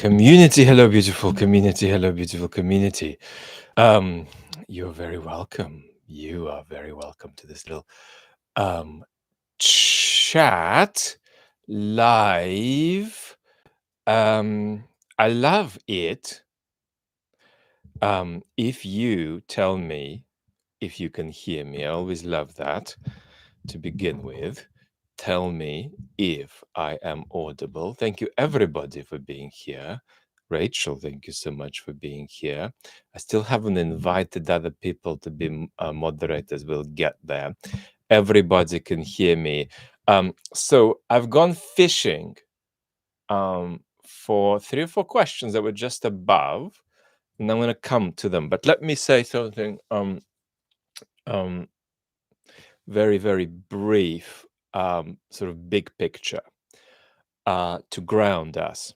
Community, hello, beautiful community. Hello, beautiful community. Um, you're very welcome. You are very welcome to this little um chat live. I love it. If you tell me if you can hear me, I always love that to begin with. Tell me if I am audible. Thank you, everybody, for being here. Rachel, thank you so much for being here. I still haven't invited other people to be moderators. We'll get there. Everybody can hear me. So I've gone fishing for 3 or 4 questions that were just above, and I'm going to come to them. But let me say something very, very brief, sort of big picture to ground us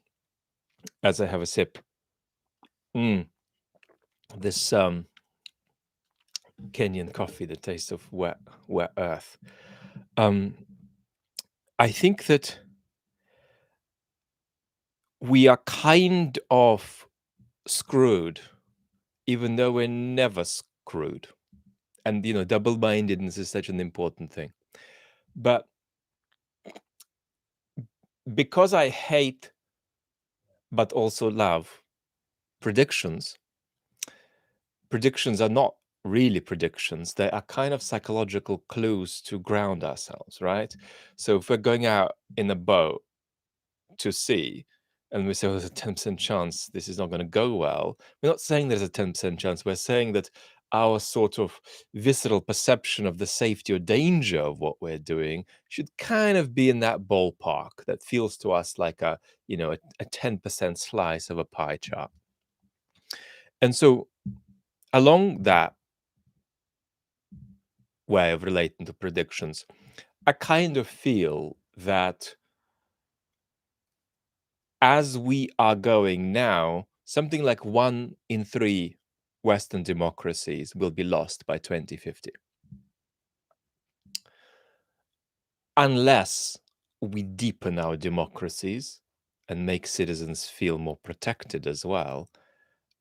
as I have a sip. This Kenyan coffee, the taste of wet earth. I think that we are kind of screwed, even though we're never screwed. And, double-mindedness is such an important thing. But because I hate, but also love predictions are not really predictions. They are kind of psychological clues to ground ourselves, right? So if we're going out in a boat to sea and we say, there's a 10% chance this is not going to go well, we're not saying there's a 10% chance. We're saying that our sort of visceral perception of the safety or danger of what we're doing should kind of be in that ballpark that feels to us like a 10% slice of a pie chart. And so along that way of relating to predictions, I kind of feel that as we are going now, something like 1 in 3 Western democracies will be lost by 2050. Unless we deepen our democracies and make citizens feel more protected as well,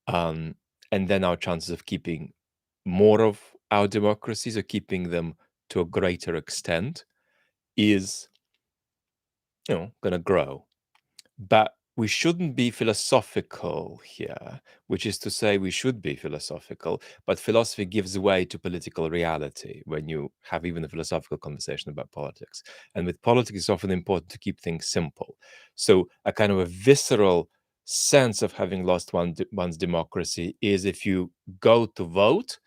and then our chances of keeping more of our democracies or keeping them to a greater extent is going to grow. But we shouldn't be philosophical here, which is to say we should be philosophical, but philosophy gives way to political reality when you have even a philosophical conversation about politics. And with politics, it's often important to keep things simple. So a kind of a visceral sense of having lost one's democracy is if you go to vote,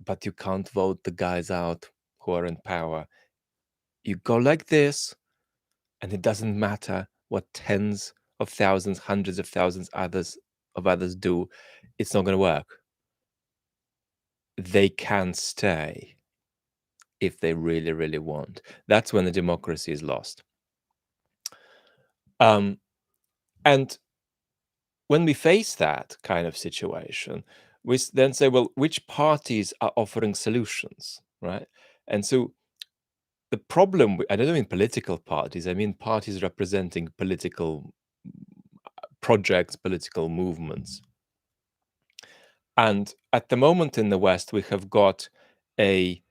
but you can't vote the guys out who are in power. You go like this, and it doesn't matter what tens of thousands, hundreds of thousands of others do, it's not going to work. They can stay if they really, really want. That's when the democracy is lost. And when we face that kind of situation, we then say, well, which parties are offering solutions, right? And so the problem, I don't mean political parties, I mean parties representing political projects, political movements. And at the moment in the West, we have got a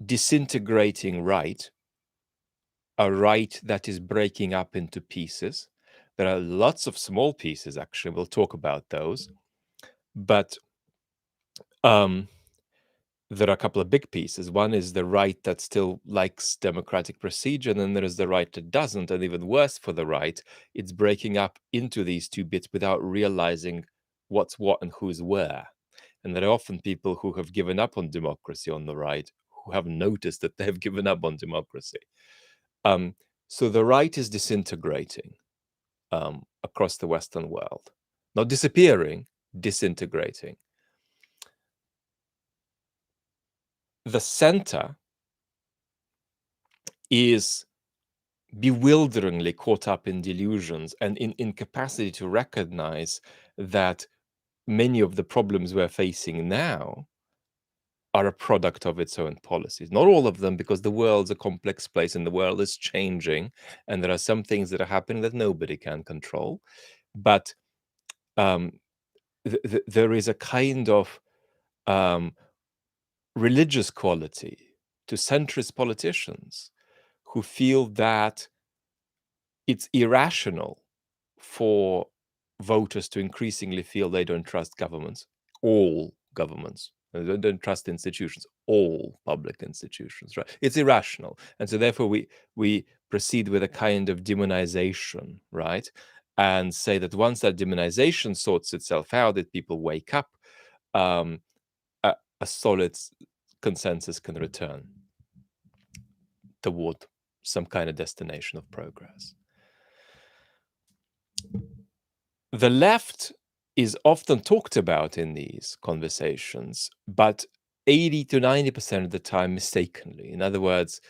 disintegrating right, a right that is breaking up into pieces. There are lots of small pieces, actually. We'll talk about those. But there are a couple of big pieces. One is the right that still likes democratic procedure, and then there is the right that doesn't. And even worse for the right, it's breaking up into these two bits without realizing what's what and who's where. And there are often people who have given up on democracy on the right who haven't noticed that they have given up on democracy. So the right is disintegrating across the Western world. Not disappearing, disintegrating. The center is bewilderingly caught up in delusions and in incapacity to recognize that many of the problems we're facing now are a product of its own policies. Not all of them, because the world's a complex place and the world is changing, and there are some things that are happening that nobody can control. But there is a kind of religious quality to centrist politicians who feel that it's irrational for voters to increasingly feel they don't trust governments, all governments. They don't trust institutions, all public institutions, right? It's irrational. And so therefore we proceed with a kind of demonization, right? And say that once that demonization sorts itself out, that people wake up, um, a solid consensus can return toward some kind of destination of progress. The left is often talked about in these conversations, but 80 to 90% of the time mistakenly. In other words,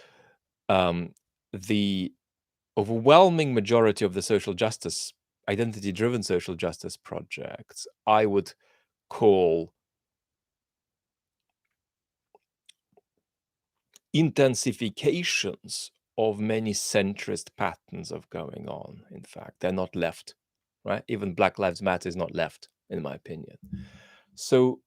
the overwhelming majority of the social justice, identity-driven social justice projects, I would call intensifications of many centrist patterns of going on. In fact, they're not left, right? Even Black Lives Matter is not left, in my opinion. So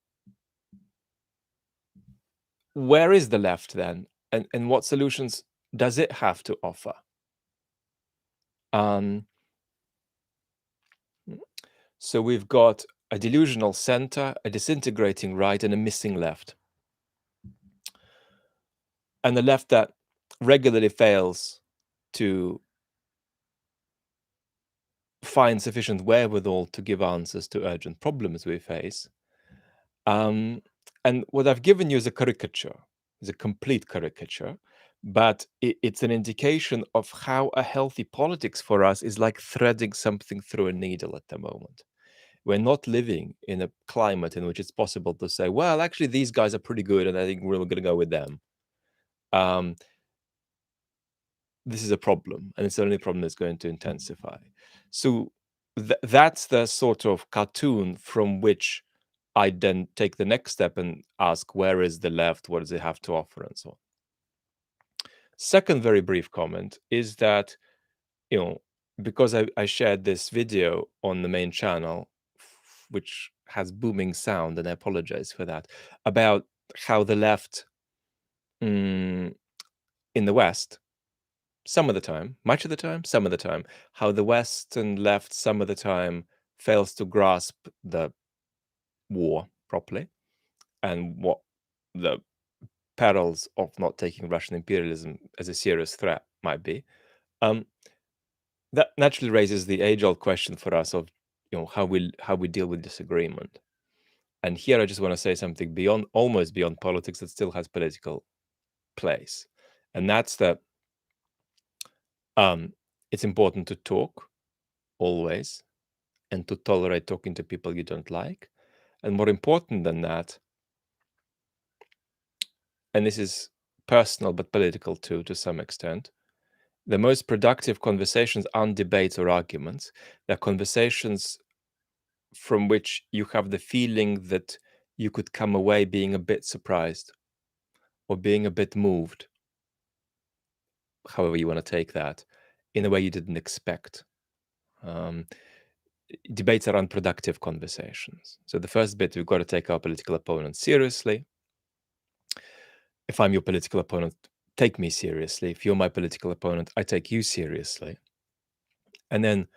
where is the left then? And what solutions does it have to offer? So we've got a delusional center, a disintegrating right, and a missing left. And the left that regularly fails to find sufficient wherewithal to give answers to urgent problems we face. And what I've given you is a caricature, is a complete caricature, but it's an indication of how a healthy politics for us is like threading something through a needle at the moment. We're not living in a climate in which it's possible to say, well, actually, these guys are pretty good, and I think we're going to go with them. This is a problem, and it's the only problem that's going to intensify. So that's the sort of cartoon from which I then take the next step and ask, where is the left? What does it have to offer? And so on. Second very brief comment is that, because I shared this video on the main channel, which has booming sound, and I apologize for that, about how the left in the West, some of the time, much of the time, some of the time, how the West and left some of the time fails to grasp the war properly and what the perils of not taking Russian imperialism as a serious threat might be. That naturally raises the age-old question for us of, how we deal with disagreement. And here I just want to say something almost beyond politics that still has political place, and that's that it's important to talk always and to tolerate talking to people you don't like. And more important than that, and this is personal but political too, to some extent, the most productive conversations aren't debates or arguments. They're conversations from which you have the feeling that you could come away being a bit surprised or being a bit moved, however you want to take that, in a way you didn't expect. Debates are unproductive conversations. So the first bit, we've got to take our political opponent seriously. If I'm your political opponent, take me seriously. If you're my political opponent, I take you seriously. And then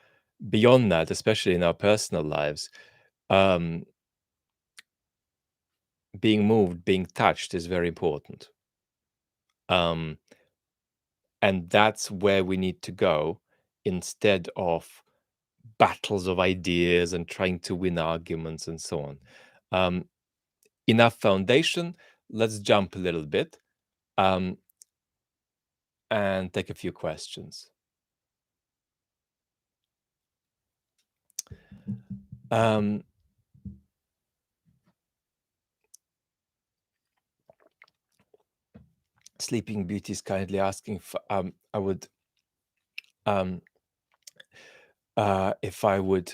beyond that, especially in our personal lives, being moved, being touched is very important. And that's where we need to go instead of battles of ideas and trying to win arguments and so on. Enough foundation. Let's jump a little bit and take a few questions. Sleeping Beauty is kindly asking if I would if I would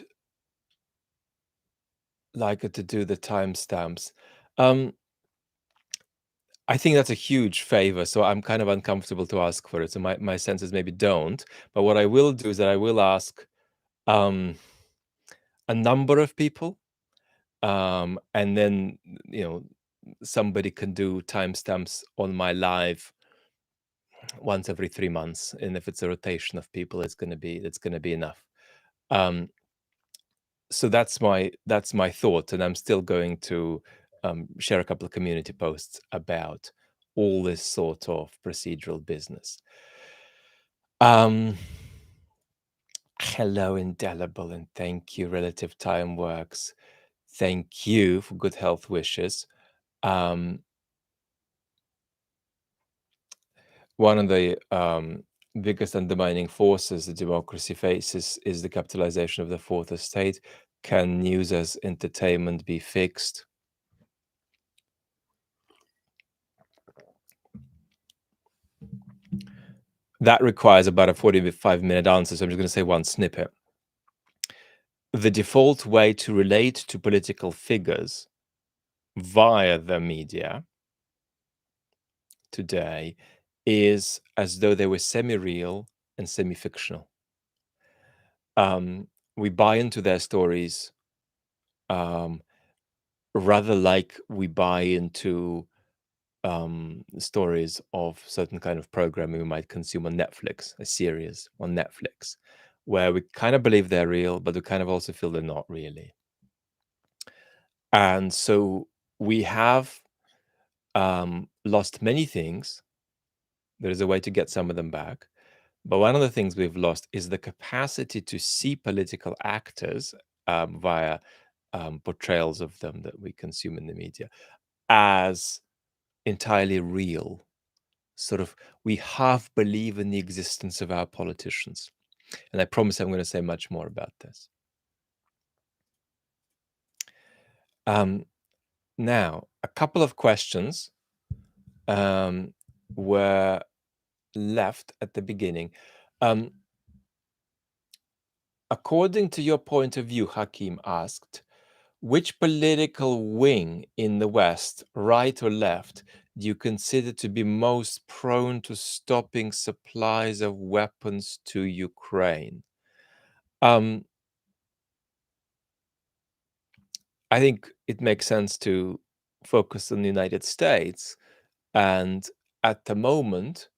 like her to do the timestamps. I think that's a huge favor, so I'm kind of uncomfortable to ask for it. So my sense is maybe don't. But what I will do is that I will ask um, a number of people, and then somebody can do timestamps on my live once every 3 months, and if it's a rotation of people, it's gonna be enough. Um, so that's my thought, and I'm still going to share a couple of community posts about all this sort of procedural business. Hello, Indelible, and thank you. Relative Time Works. Thank you for good health wishes. One of the biggest undermining forces that democracy faces is the capitalization of the fourth estate. Can news as entertainment be fixed? That requires about a 45-minute answer, so I'm just going to say one snippet. The default way to relate to political figures via the media today is as though they were semi-real and semi-fictional. We buy into their stories rather like we buy into stories of certain kind of programming we might consume on Netflix, a series on Netflix, where we kind of believe they're real, but we kind of also feel they're not really. And so we have lost many things. There is a way to get some of them back. But one of the things we've lost is the capacity to see political actors via portrayals of them that we consume in the media as entirely real. Sort of, we half believe in the existence of our politicians. And I promise I'm going to say much more about this. Now, a couple of questions were left at the beginning. According to your point of view, Hakim asked, which political wing in the West, right or left, do you consider to be most prone to stopping supplies of weapons to Ukraine? I think it makes sense to focus on the United States. And at the moment,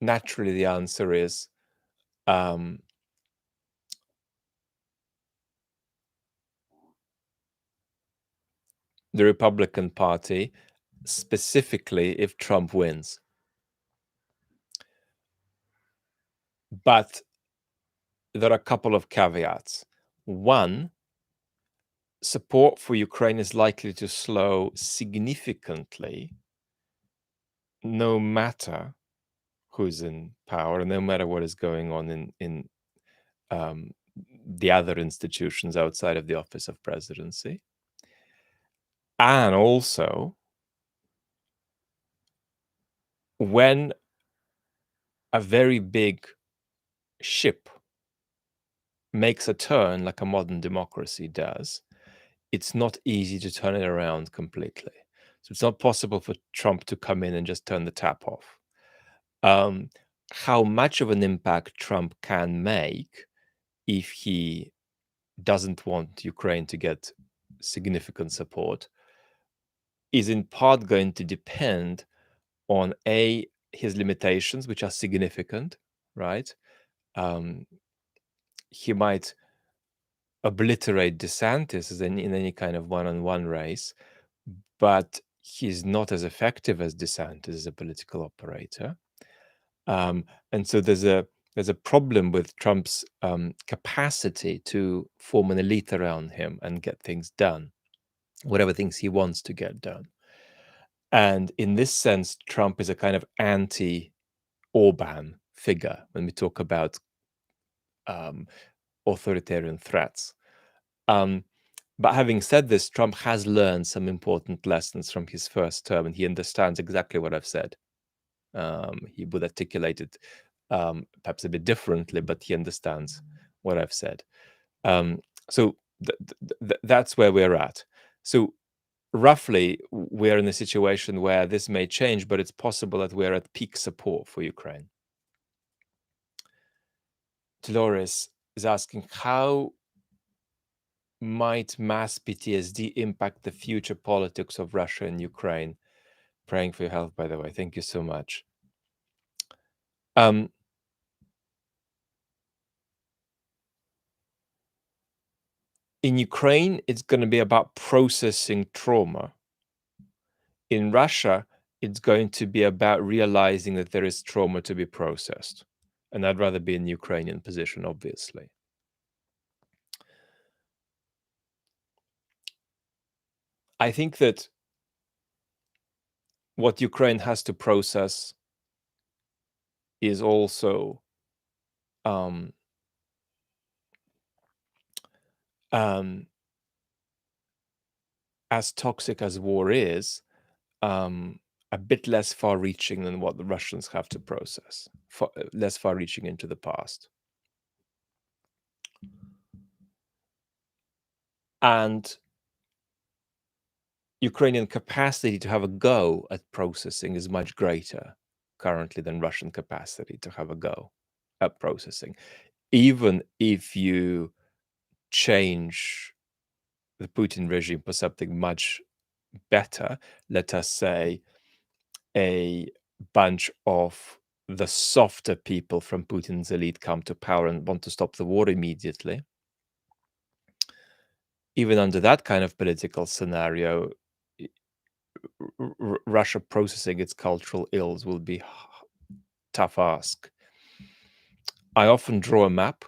naturally, the answer is the Republican Party, specifically if Trump wins. But there are a couple of caveats. One, support for Ukraine is likely to slow significantly no matter who's in power and no matter what is going on in the other institutions outside of the office of presidency. And also, when a very big ship makes a turn like a modern democracy does, it's not easy to turn it around completely. So it's not possible for Trump to come in and just turn the tap off. How much of an impact Trump can make if he doesn't want Ukraine to get significant support is in part going to depend on his limitations, which are significant, right? He might obliterate DeSantis in any kind of one-on-one race, but he's not as effective as DeSantis as a political operator. And so there's a problem with Trump's capacity to form an elite around him and get things done, whatever things he wants to get done. And in this sense, Trump is a kind of anti-Orban figure when we talk about authoritarian threats. But having said this, Trump has learned some important lessons from his first term, and he understands exactly what I've said. He would articulate it perhaps a bit differently, but he understands what I've said. So that's where we're at. So roughly, we're in a situation where this may change, but it's possible that we're at peak support for Ukraine. Dolores is asking, how might mass PTSD impact the future politics of Russia and Ukraine? Praying for your health, by the way. Thank you so much. In Ukraine, it's going to be about processing trauma. In Russia, it's going to be about realizing that there is trauma to be processed. And I'd rather be in the Ukrainian position, obviously. I think that what Ukraine has to process is also as toxic as war is, a bit less far-reaching than what the Russians have to process, less far-reaching into the past. And Ukrainian capacity to have a go at processing is much greater currently than Russian capacity to have a go at processing. Even if you change the Putin regime for something much better, let us say a bunch of the softer people from Putin's elite come to power and want to stop the war immediately. Even under that kind of political scenario, Russia processing its cultural ills will be tough ask. I often draw a map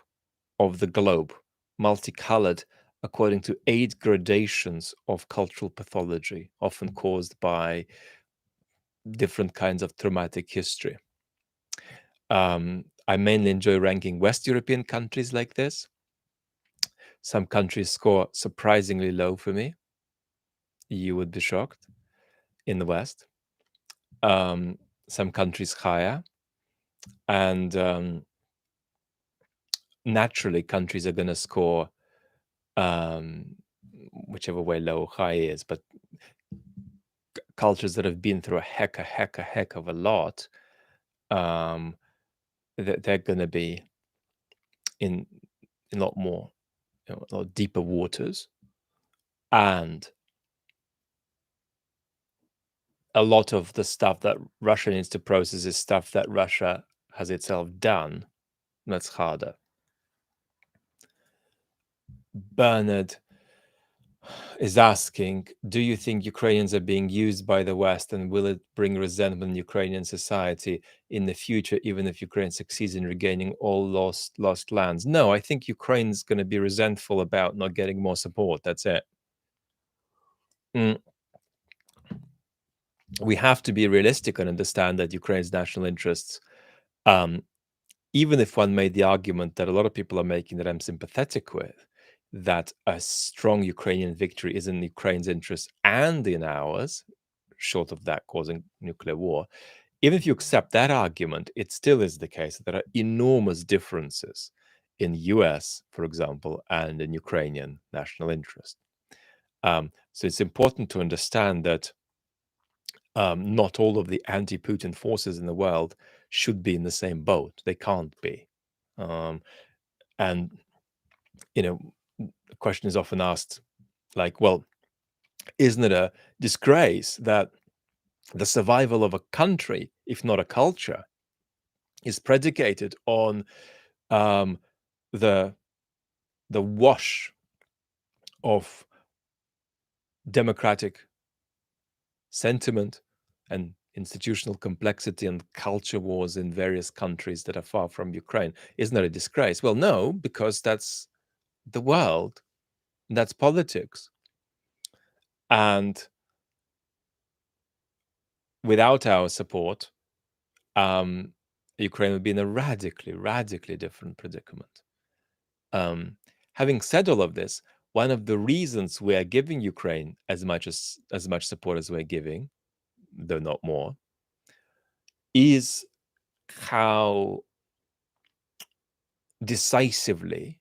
of the globe, multicolored, according to 8 gradations of cultural pathology, often caused by different kinds of traumatic history. I mainly enjoy ranking West European countries like this. Some countries score surprisingly low for me. You would be shocked in the West. Some countries higher. And naturally, countries are going to score whichever way low or high is. But cultures that have been through a heck of a lot, they're going to be in a lot more, a lot deeper waters. And a lot of the stuff that Russia needs to process is stuff that Russia has itself done. That's harder. Bernard is asking, do you think Ukrainians are being used by the West, and will it bring resentment in Ukrainian society in the future, even if Ukraine succeeds in regaining all lost lands? No, I think Ukraine's going to be resentful about not getting more support. That's it. We have to be realistic and understand that Ukraine's national interests, even if one made the argument that a lot of people are making that I'm sympathetic with, that a strong Ukrainian victory is in Ukraine's interest and in ours, short of that causing nuclear war. Even if you accept that argument, it still is the case that there are enormous differences in US, for example, and in Ukrainian national interest. So it's important to understand that not all of the anti-Putin forces in the world should be in the same boat. They can't be. And, the question is often asked, like, well, isn't it a disgrace that the survival of a country, if not a culture, is predicated on the wash of democratic sentiment and institutional complexity and culture wars in various countries that are far from Ukraine? Isn't that a disgrace? Well, no, because that's the world. That's politics. And without our support, Ukraine would be in a radically different predicament. Having said all of this, one of the reasons we are giving Ukraine as much support as we're giving, though not more, is how decisively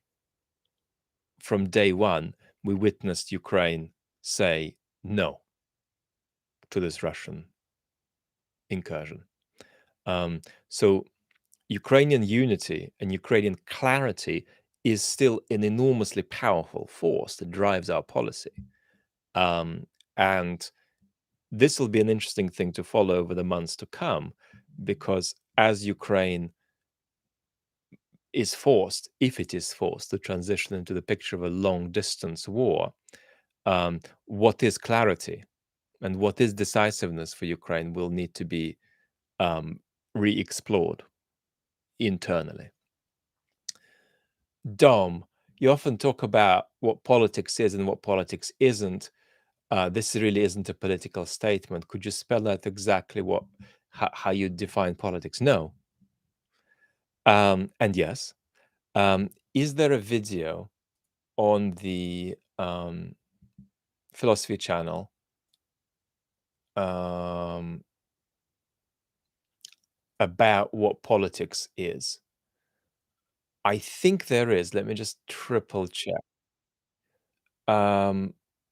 from day one we witnessed Ukraine say no. to this Russian incursion. So Ukrainian unity and Ukrainian clarity is still an enormously powerful force that drives our policy. And this will be an interesting thing to follow over the months to come, because as Ukraine is forced, if it is forced, to transition into the picture of a long distance war, what is clarity and what is decisiveness for Ukraine will need to be re explored internally. Dom, you often talk about what politics is and what politics isn't. This really isn't a political statement. Could you spell out exactly how you define politics? No. And yes. Is there a video on the Philosophy channel about what politics is? I think there is. Let me just triple check.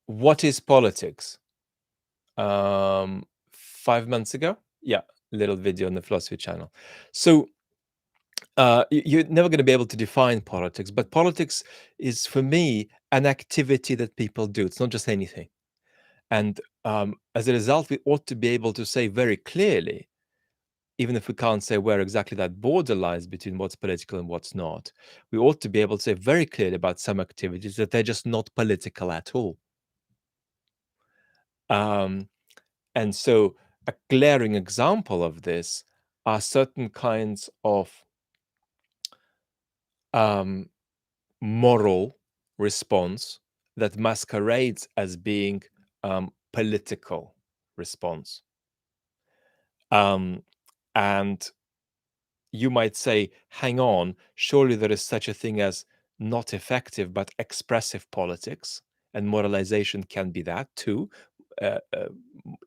What is politics? 5 months ago? Yeah, little video on the Philosophy channel. So you're never going to be able to define politics, but politics is, for me, an activity that people do. It's not just anything. And as a result, we ought to be able to say very clearly, even if we can't say where exactly that border lies between what's political and what's not, we ought to be able to say very clearly about some activities that they're just not political at all. And so a glaring example of this are certain kinds of moral response that masquerades as being political response. And you might say, hang on, surely there is such a thing as not effective but expressive politics, and moralization can be that too.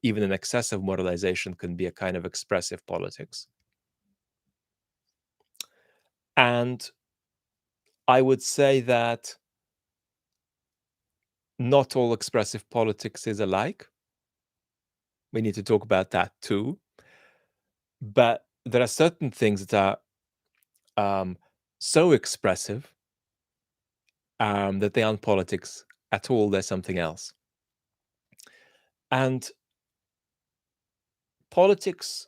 Even an excessive moralization can be a kind of expressive politics. And I would say that not all expressive politics is alike. We need to talk about that too. But there are certain things that are so expressive that they aren't politics at all. They're something else. And politics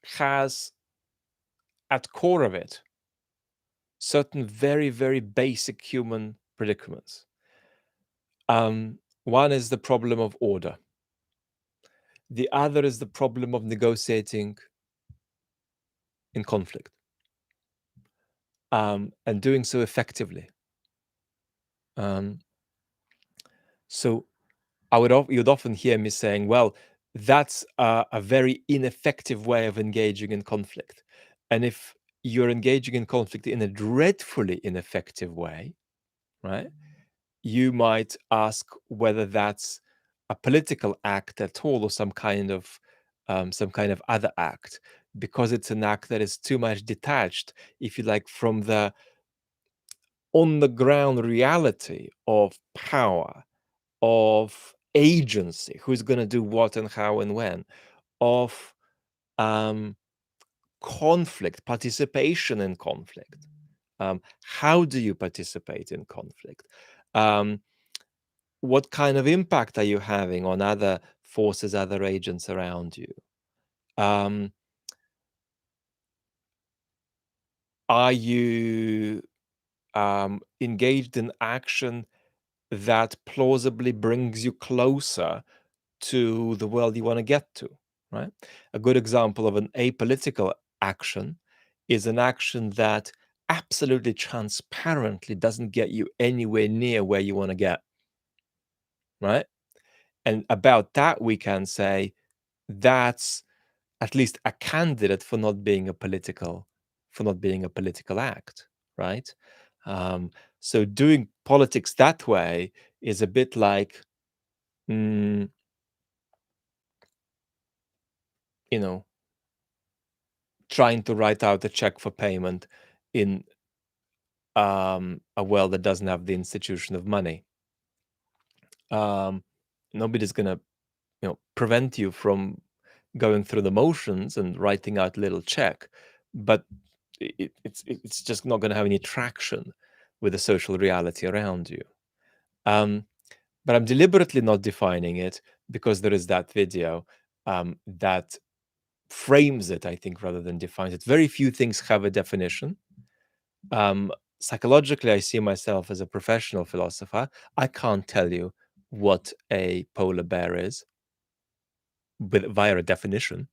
has at core of it certain very, very basic human predicaments. One is the problem of order. The other is the problem of negotiating in conflict, and doing so effectively. So you'd often hear me saying, well, that's a very ineffective way of engaging in conflict. And if you're engaging in conflict in a dreadfully ineffective way, right, you might ask whether that's a political act at all or some kind of other act, because it's an act that is too much detached, if you like, from the on the ground reality of power, of agency, who's going to do what and how and when, of conflict, participation in conflict. How do you participate in conflict? What kind of impact are you having on other forces, other agents around you? Are you engaged in action that plausibly brings you closer to the world you want to get to, right? A good example of an apolitical action is an action that absolutely transparently doesn't get you anywhere near where you want to get, right? And about that, we can say that's at least a candidate for not being a political act, right? So doing politics that way is a bit like, you know, trying to write out a check for payment in a world that doesn't have the institution of money. Nobody's gonna prevent you from going through the motions and writing out a little check, but it's just not going to have any traction with the social reality around you. Um, but I'm deliberately not defining it because there is that video that frames it, I think, rather than defines it. Very few things have a definition. Psychologically, I see myself as a professional philosopher. I can't tell you what a polar bear is via a definition.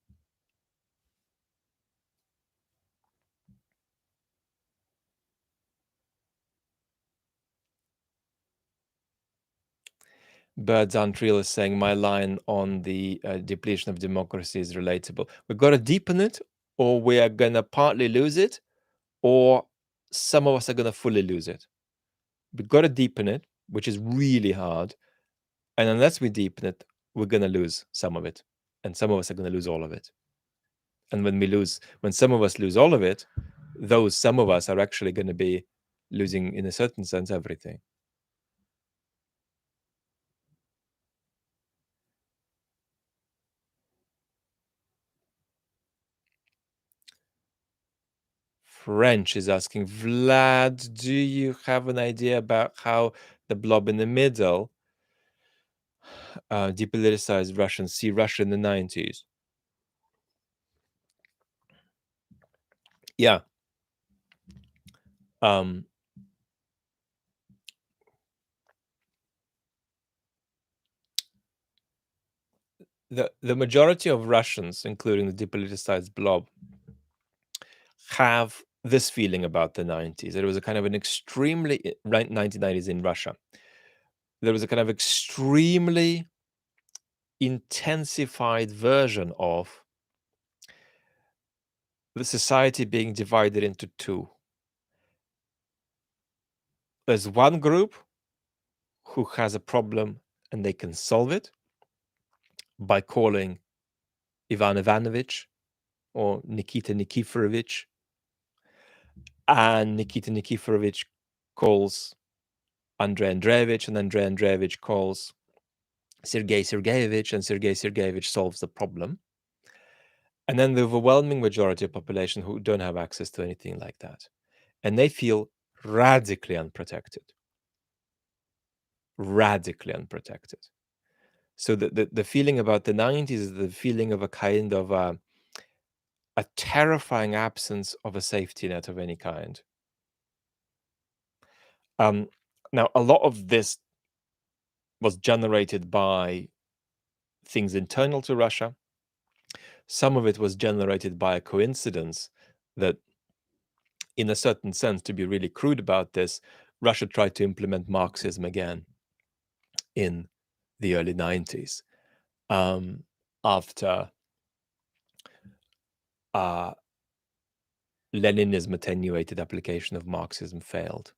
Birds aren't real is saying my line on the depletion of democracy is relatable. We've got to deepen it, or we are going to partly lose it, or some of us are going to fully lose it. We've got to deepen it, which is really hard. And unless we deepen it, we're going to lose some of it. And some of us are going to lose all of it. And when some of us lose all of it, those some of us are actually going to be losing, in a certain sense, everything. French is asking, Vlad, do you have an idea about how the blob in the middle depoliticized Russians see Russia in the 90s? Yeah. Um, the majority of Russians, including the depoliticized blob, have this feeling about the 90s. It was a kind of an extremely 1990s in Russia. There was a kind of extremely intensified version of the society being divided into two. There's one group who has a problem and they can solve it by calling Ivan Ivanovich or Nikita Nikiforovich, and Nikita Nikiforovich calls Andrei Andreevich, and Andrei Andreevich calls Sergei Sergeyevich, and Sergei Sergeyevich solves the problem. And then the overwhelming majority of population who don't have access to anything like that. And they feel radically unprotected. Radically unprotected. So the feeling about the 90s is the feeling of a kind of a terrifying absence of a safety net of any kind. Now, a lot of this was generated by things internal to Russia. Some of it was generated by a coincidence that, in a certain sense, to be really crude about this, Russia tried to implement Marxism again in the early 90s after Leninism attenuated application of Marxism failed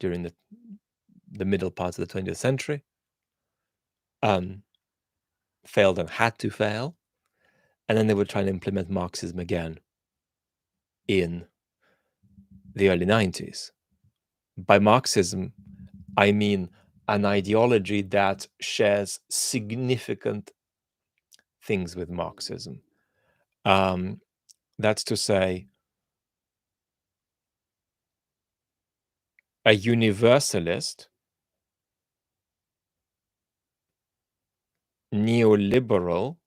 during the middle part of the 20th century. Failed and had to fail. And then they were trying to implement Marxism again in the early 90s. By Marxism, I mean an ideology that shares significant things with Marxism. That's to say, a universalist, neoliberal,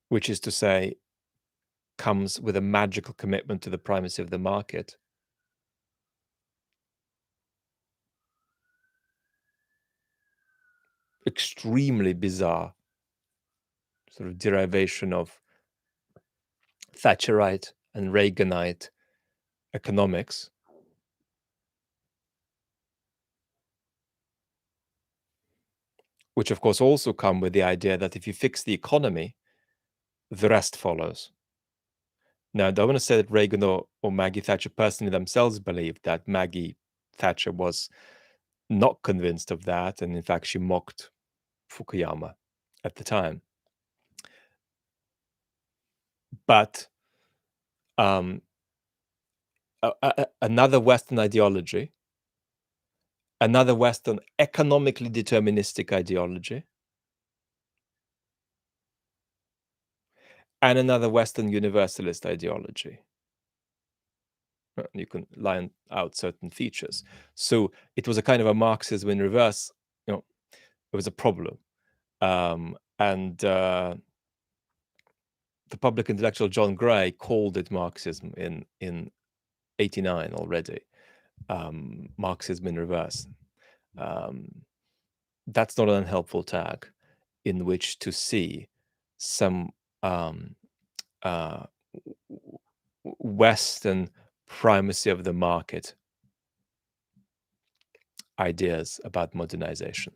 which is to say, comes with a magical commitment to the primacy of the market. Extremely bizarre sort of derivation of Thatcherite and Reaganite economics. Which of course also come with the idea that if you fix the economy, the rest follows. Now, I don't want to say that Reagan or Maggie Thatcher personally themselves believed that. Maggie Thatcher was not convinced of that, and in fact, she mocked Fukuyama at the time. But another Western ideology another Western economically deterministic ideology, and another Western universalist ideology. You can line out certain features. So it was a kind of a Marxism in reverse. It was a problem. And the public intellectual John Gray called it Marxism in 89 already. Marxism in reverse. That's not an unhelpful tag in which to see some uh, Western primacy of the market ideas about modernization,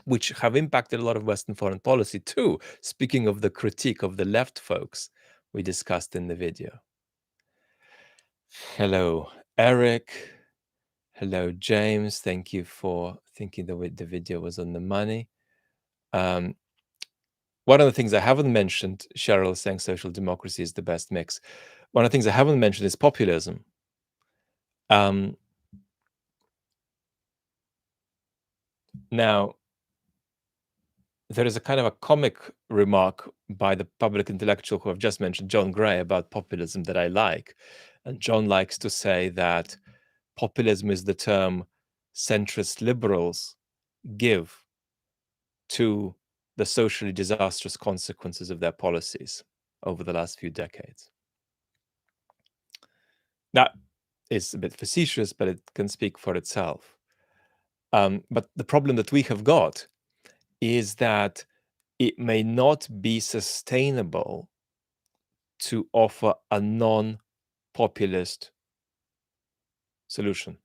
which have impacted a lot of Western foreign policy too. Speaking of the critique of the left folks we discussed in the video. Hello, Eric. Hello, James. Thank you for thinking the video was on the money. One of the things I haven't mentioned, Cheryl is saying social democracy is the best mix. One of the things I haven't mentioned is populism. Now, there is a kind of a comic remark by the public intellectual who I've just mentioned, John Gray, about populism that I like. And John likes to say that populism is the term centrist liberals give to the socially disastrous consequences of their policies over the last few decades. That is a bit facetious, but it can speak for itself. But the problem that we have got is that it may not be sustainable to offer a non-populist solution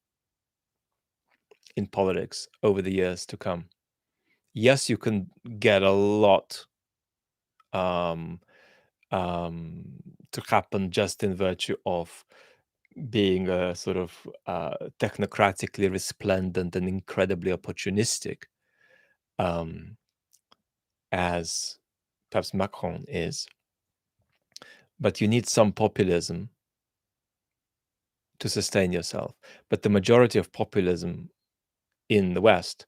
in politics over the years to come. Yes, you can get a lot to happen just in virtue of being a sort of technocratically resplendent and incredibly opportunistic, as perhaps Macron is. But you need some populism to sustain yourself. But the majority of populism in the West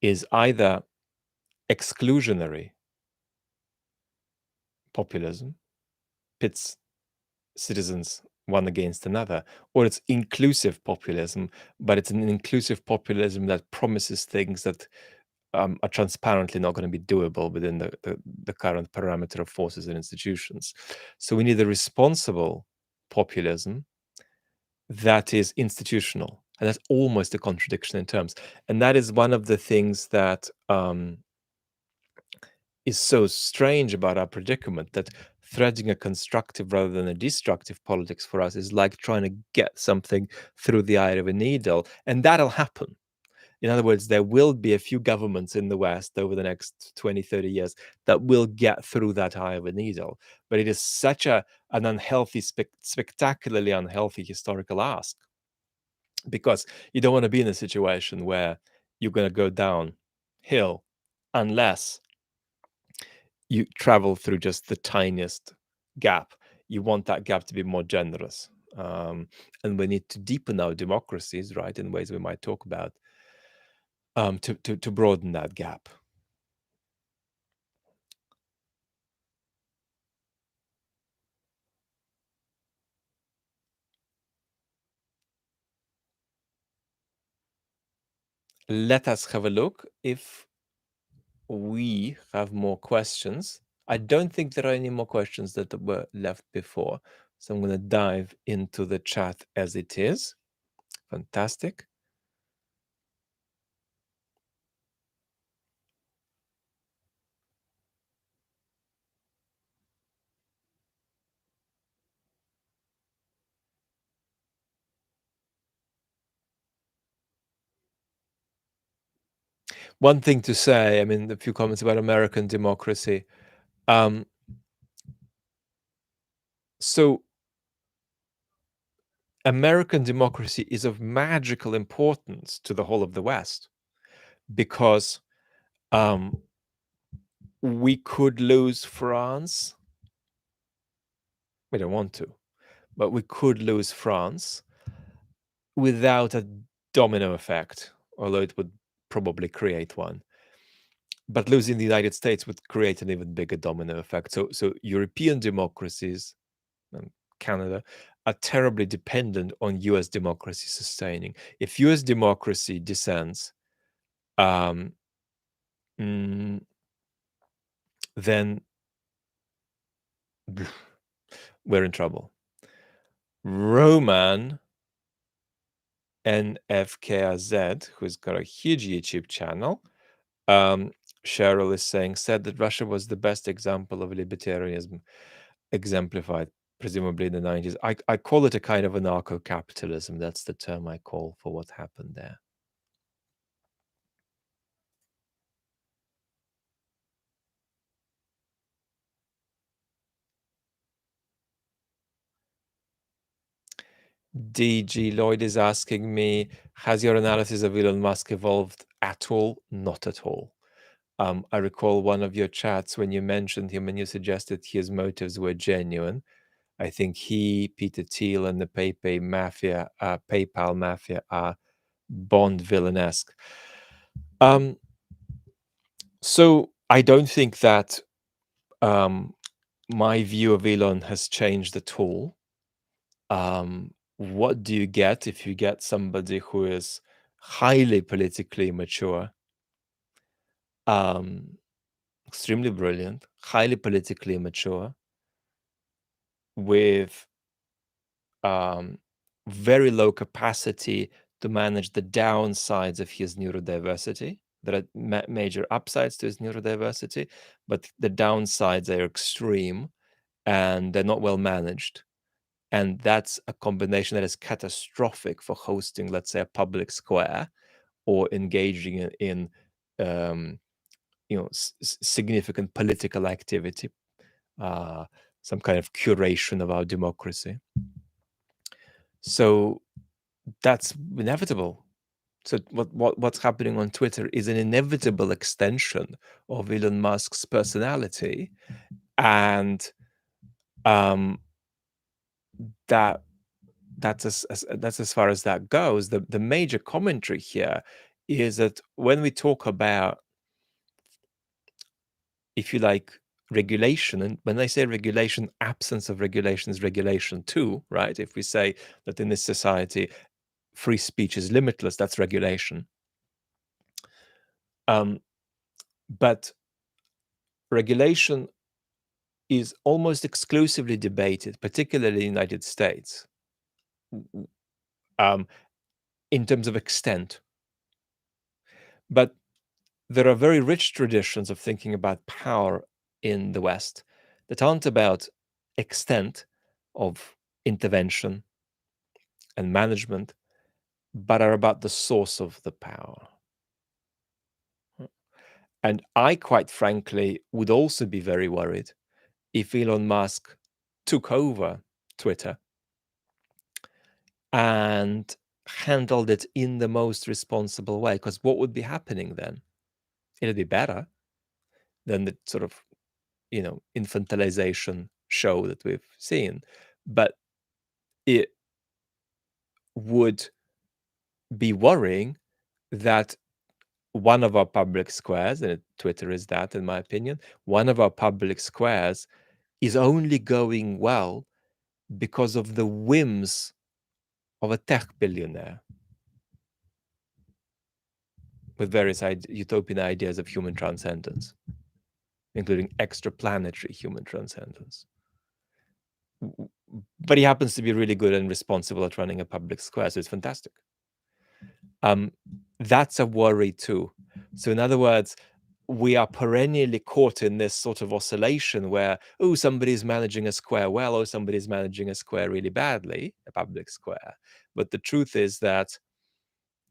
is either exclusionary populism, pits citizens one against another, or it's inclusive populism, but it's an inclusive populism that promises things that are transparently not going to be doable within the current parameter of forces and institutions. So we need a responsible populism that is institutional. And that's almost a contradiction in terms. And that is one of the things that is so strange about our predicament, that threading a constructive rather than a destructive politics for us is like trying to get something through the eye of a needle. And that'll happen. In other words, there will be a few governments in the West over the next 20, 30 years that will get through that eye of a needle. But it is such an unhealthy, spectacularly unhealthy historical ask, because you don't want to be in a situation where you're going to go downhill unless you travel through just the tiniest gap. You want that gap to be more generous. And we need to deepen our democracies, right, in ways we might talk about, to broaden that gap. Let us have a look if we have more questions. I don't think there are any more questions that were left before. So I'm going to dive into the chat as it is. Fantastic. One thing to say, I mean, a few comments about American democracy. So American democracy is of magical importance to the whole of the West, because we could lose France. We don't want to, but we could lose France without a domino effect although it would probably create one. But losing the United States would create an even bigger domino effect. So European democracies and Canada are terribly dependent on US democracy sustaining. If US democracy descends, um, mm, then we're in trouble. Roman NFKZ, who's got a huge YouTube channel, um, Cheryl is saying, said that Russia was the best example of libertarianism exemplified, presumably in the 90s. I call it a kind of anarcho-capitalism. That's the term I call for what happened there. DG Lloyd is asking me, has your analysis of Elon Musk evolved at all? Not at all. I recall one of your chats when you mentioned him and you suggested his motives were genuine. I think he, Peter Thiel, and the PayPal mafia are Bond villainesque. So I don't think that my view of Elon has changed at all. What do you get if you get somebody who is highly politically mature, extremely brilliant, highly politically mature, with very low capacity to manage the downsides of his neurodiversity? There are major upsides to his neurodiversity, but the downsides are extreme and they're not well managed. And that's a combination that is catastrophic for hosting, let's say, a public square or engaging in significant political activity, some kind of curation of our democracy. So that's inevitable. So what's happening on Twitter is an inevitable extension of Elon Musk's personality, and that's as far as that goes. The major commentary here is that when we talk about, if you like, regulation, and when I say regulation, absence of regulation is regulation too, right? If we say that in this society free speech is limitless, that's regulation. But regulation is almost exclusively debated, particularly in the United States, in terms of extent. But there are very rich traditions of thinking about power in the West that aren't about extent of intervention and management, but are about the source of the power. And I, quite frankly, would also be very worried if Elon Musk took over Twitter and handled it in the most responsible way. Because what would be happening then? It'd be better than the sort of, infantilization show that we've seen. But it would be worrying that one of our public squares, and Twitter is that, in my opinion, one of our public squares is only going well because of the whims of a tech billionaire with various utopian ideas of human transcendence, including extraplanetary human transcendence. But he happens to be really good and responsible at running a public square, so it's fantastic. That's a worry too. So in other words, we are perennially caught in this sort of oscillation where, oh, somebody's managing a square well, or somebody's managing a square really badly, a public square. But the truth is that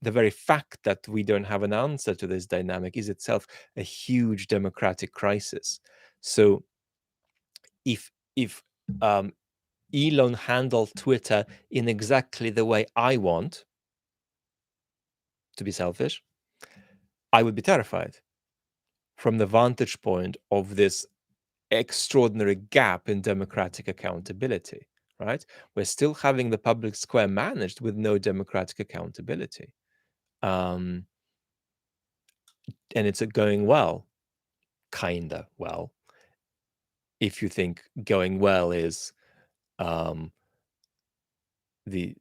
the very fact that we don't have an answer to this dynamic is itself a huge democratic crisis. So if Elon handled Twitter in exactly the way I want, to be selfish, I would be terrified from the vantage point of this extraordinary gap in democratic accountability, right? We're still having the public square managed with no democratic accountability. and it's going well, kinda well. If you think going well is um, the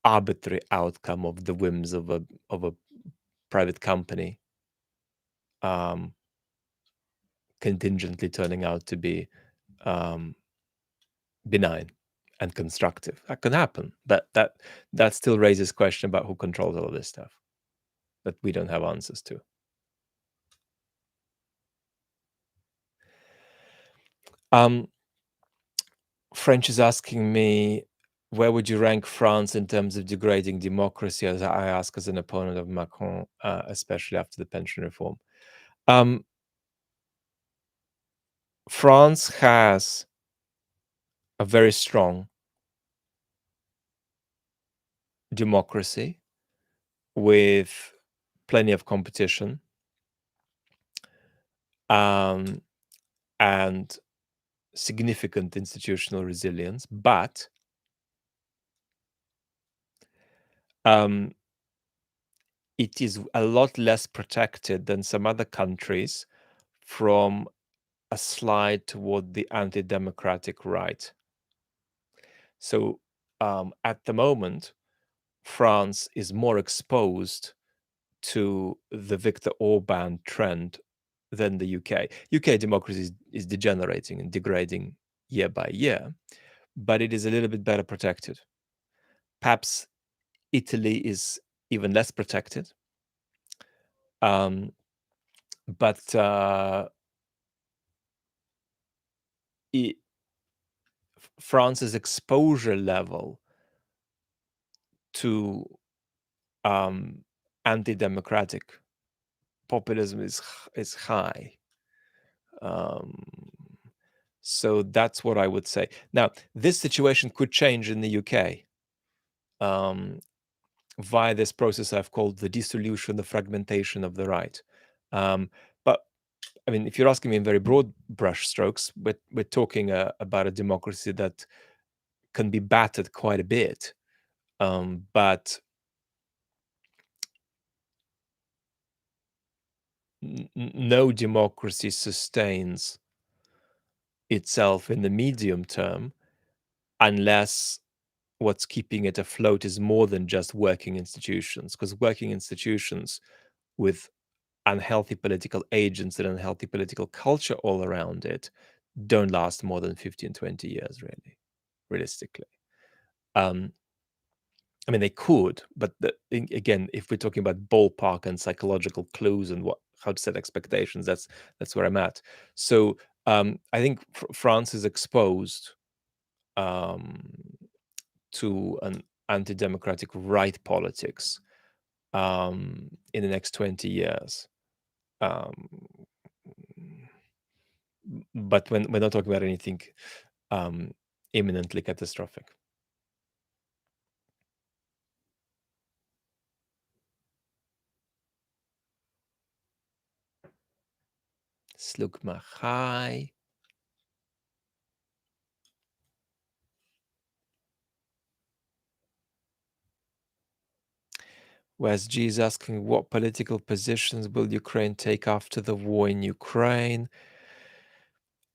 arbitrary outcome of the whims of a private company, um, contingently turning out to be um, benign and constructive. That could happen. That still raises question about who controls all of this stuff that we don't have answers to. Um, French is asking me, where would you rank France in terms of degrading democracy? As I ask as an opponent of Macron, especially after the pension reform. Um, France has a very strong democracy with plenty of competition, um, and significant institutional resilience, but um, it is a lot less protected than some other countries from a slide toward the anti-democratic right. So at the moment, France is more exposed to the Viktor Orban trend than the UK. UK democracy is degenerating and degrading year by year, but it is a little bit better protected. Perhaps Italy is even less protected, um, but France's exposure level to anti-democratic populism is high. Um, so that's what I would say. Now, this situation could change in the UK via this process I've called the dissolution, the fragmentation of the right. But I mean, if you're asking me in very broad brush strokes, we're talking about a democracy that can be battered quite a bit, but no democracy sustains itself in the medium term unless what's keeping it afloat is more than just working institutions, because working institutions with unhealthy political agents and unhealthy political culture all around it don't last more than 15, 20 years, really, realistically. Um, I mean, they could, but again, if we're talking about ballpark and psychological clues and how to set expectations, that's where I'm at. So I think France is exposed um, to an anti-democratic right politics in the next 20 years. Um, but when we're not talking about anything um, imminently catastrophic. Slugma, hi. Whereas G is asking, what political positions will Ukraine take after the war in Ukraine?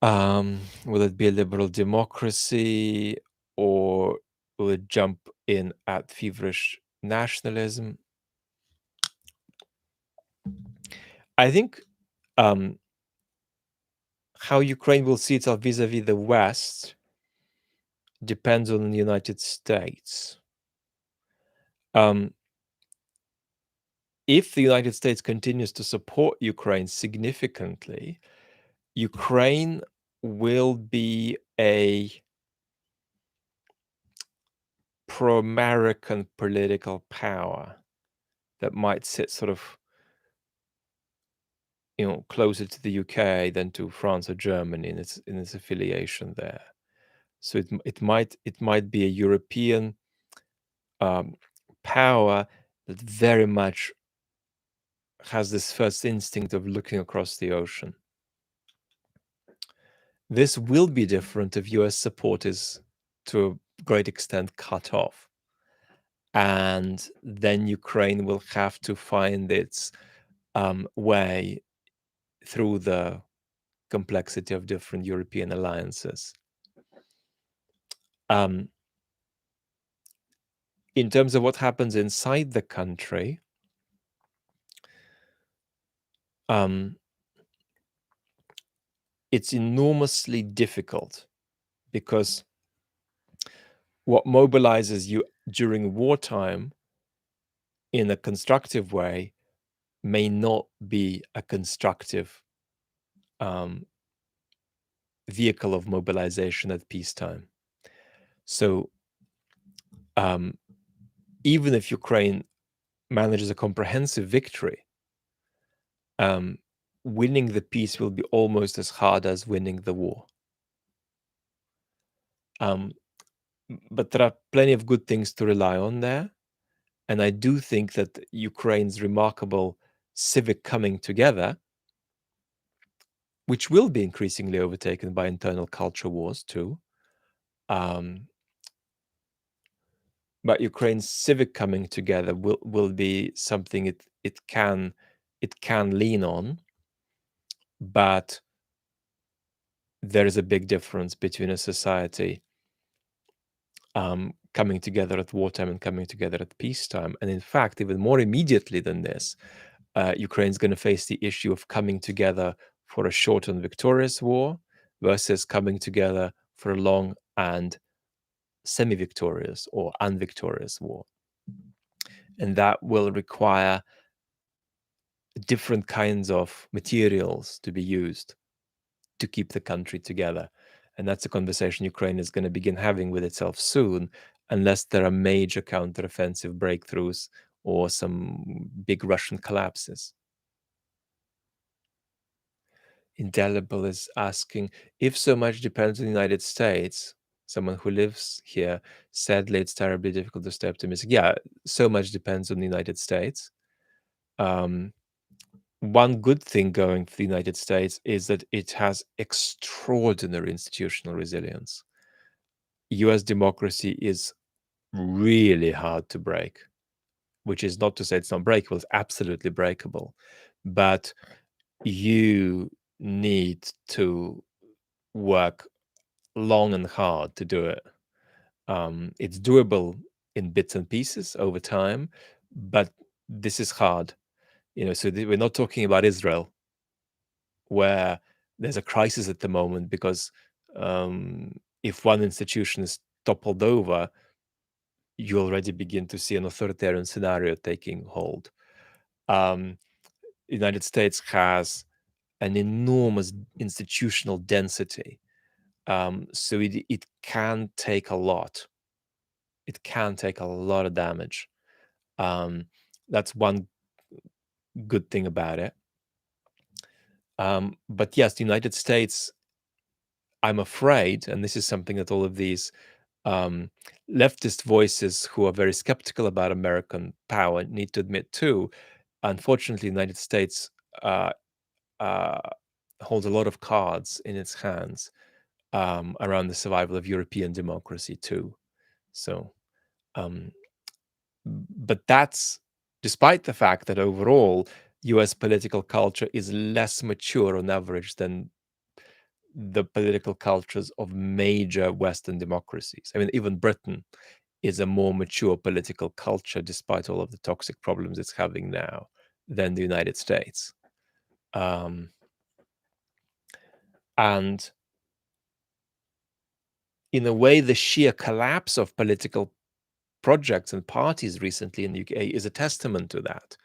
Will it be a liberal democracy, or will it jump in at feverish nationalism? I think how Ukraine will see itself vis-a-vis the West depends on the United States. If the United States continues to support Ukraine significantly, Ukraine will be a pro-American political power that might sit sort of, closer to the UK than to France or Germany in its affiliation there. So it might be a European power that very much has this first instinct of looking across the ocean. This will be different if US support is to a great extent cut off. And then Ukraine will have to find its way through the complexity of different European alliances. In terms of what happens inside the country, it's enormously difficult because what mobilizes you during wartime in a constructive way may not be a constructive vehicle of mobilization at peacetime. So even if Ukraine manages a comprehensive victory, winning the peace will be almost as hard as winning the war. But there are plenty of good things to rely on there. And I do think that Ukraine's remarkable civic coming together, which will be increasingly overtaken by internal culture wars too, but Ukraine's civic coming together will be something it can lean on, but there is a big difference between a society coming together at wartime and coming together at peacetime. And in fact, even more immediately than this, Ukraine's going to face the issue of coming together for a short and victorious war versus coming together for a long and semi-victorious or unvictorious war. And that will require different kinds of materials to be used to keep the country together. And that's a conversation Ukraine is going to begin having with itself soon, unless there are major counteroffensive breakthroughs or some big Russian collapses. Indelible is asking, if so much depends on the United States, someone who lives here, sadly, it's terribly difficult to stay optimistic. Yeah, so much depends on the United States. One good thing going for the United States is that it has extraordinary institutional resilience. US democracy is really hard to break, which is not to say it's not breakable, it's absolutely breakable. But you need to work long and hard to do it. It's doable in bits and pieces over time, but this is hard. So we're not talking about Israel, where there's a crisis at the moment because if one institution is toppled over, you already begin to see an authoritarian scenario taking hold. The United States has an enormous institutional density, so it can take a lot. It can take a lot of damage. That's one good thing about it. But yes, the United States, I'm afraid, and this is something that all of these leftist voices who are very skeptical about American power need to admit too. Unfortunately, the United States holds a lot of cards in its hands around the survival of European democracy too. So, but that's despite the fact that overall US political culture is less mature on average than the political cultures of major Western democracies. I mean, even Britain is a more mature political culture, despite all of the toxic problems it's having now, than the United States. And in a way, the sheer collapse of political projects and parties recently in the UK is a testament to that.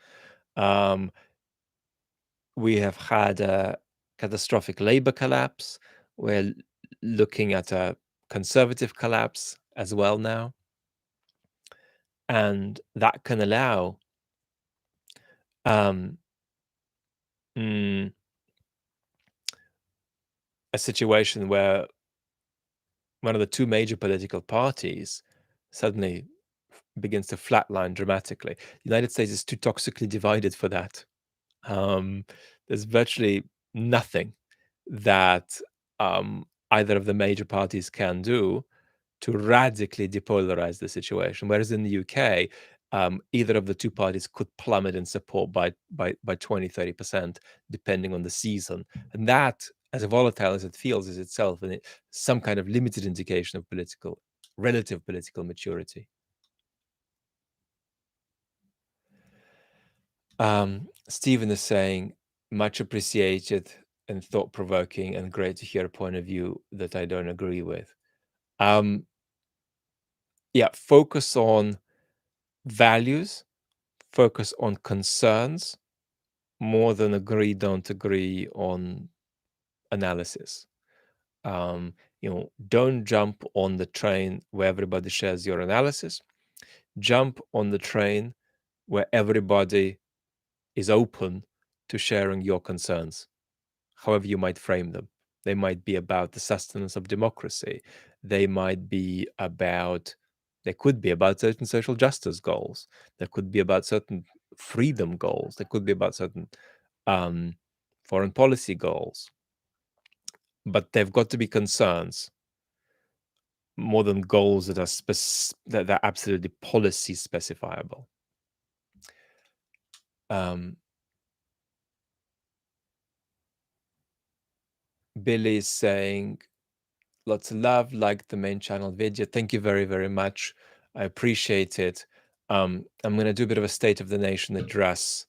We have had a catastrophic Labour collapse. We're looking at a Conservative collapse as well now. And that can allow a situation where one of the two major political parties suddenly begins to flatline dramatically. The United States is too toxically divided for that. There's virtually nothing that either of the major parties can do to radically depolarize the situation. Whereas in the UK, either of the two parties could plummet in support by 20, 30%, depending on the season. And that, as volatile as it feels, is itself some kind of limited indication of relative political maturity. Stephen is saying, much appreciated and thought-provoking and great to hear a point of view that I don't agree with. Yeah, focus on values, focus on concerns, more than agree, don't agree on analysis. Don't jump on the train where everybody shares your analysis. Jump on the train where everybody is open to sharing your concerns, however you might frame them. They might be about the sustenance of democracy. They could be about certain social justice goals. They could be about certain freedom goals. They could be about certain foreign policy goals. But they've got to be concerns more than goals that are absolutely policy specifiable. Billy is saying, lots of love, like the main channel video. Thank you very, very much. I appreciate it. I'm going to do a bit of a State of the Nation address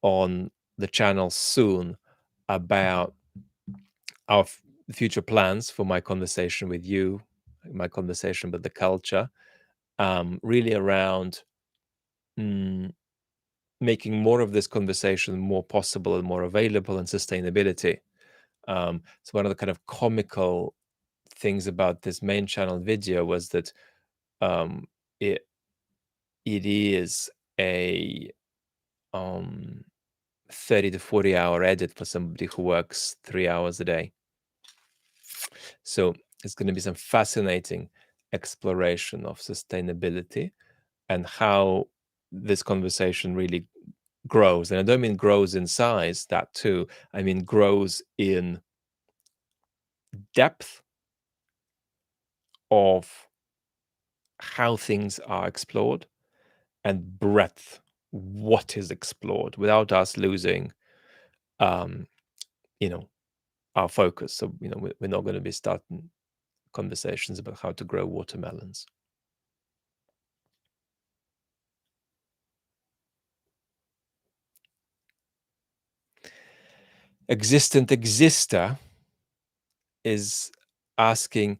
on the channel soon about our future plans for my conversation with you, my conversation with the culture, really around making more of this conversation more possible and more available, and sustainability. So one of the kind of comical things about this main channel video was that it is a 30 to 40 hour edit for somebody who works 3 hours a day. So it's going to be some fascinating exploration of sustainability and how this conversation really grows. And I don't mean grows in size, that too. I mean grows in depth of how things are explored and breadth, what is explored, without us losing our focus. So we're not going to be starting conversations about how to grow watermelons. Existent Exister is asking,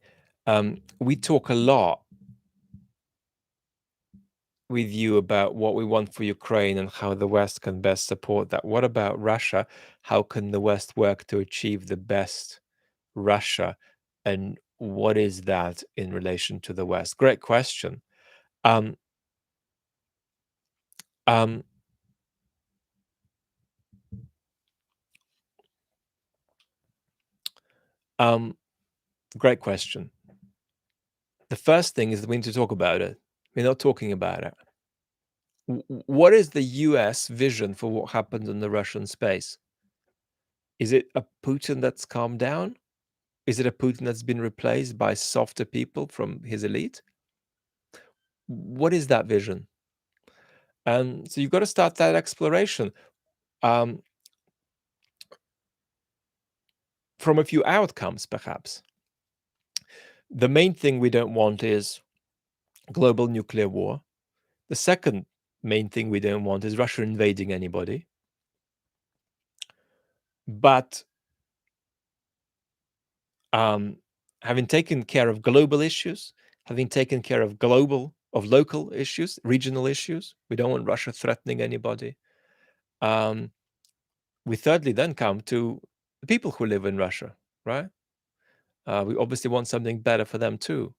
we talk a lot with you about what we want for Ukraine and how the West can best support that. What about Russia? How can the West work to achieve the best Russia? And what is that in relation to the West? Great question. Great question. The first thing is that we need to talk about it. We're not talking about it. What is the US vision for what happened in the Russian space? Is it a Putin that's calmed down? Is it a Putin that's been replaced by softer people from his elite? What is that vision? And so you've got to start that exploration from a few outcomes, perhaps. The main thing we don't want is global nuclear war. The second main thing we don't want is Russia invading anybody. But having taken care of global issues, having taken care of local issues, regional issues, we don't want Russia threatening anybody. We thirdly then come to the people who live in Russia, right? We obviously want something better for them too.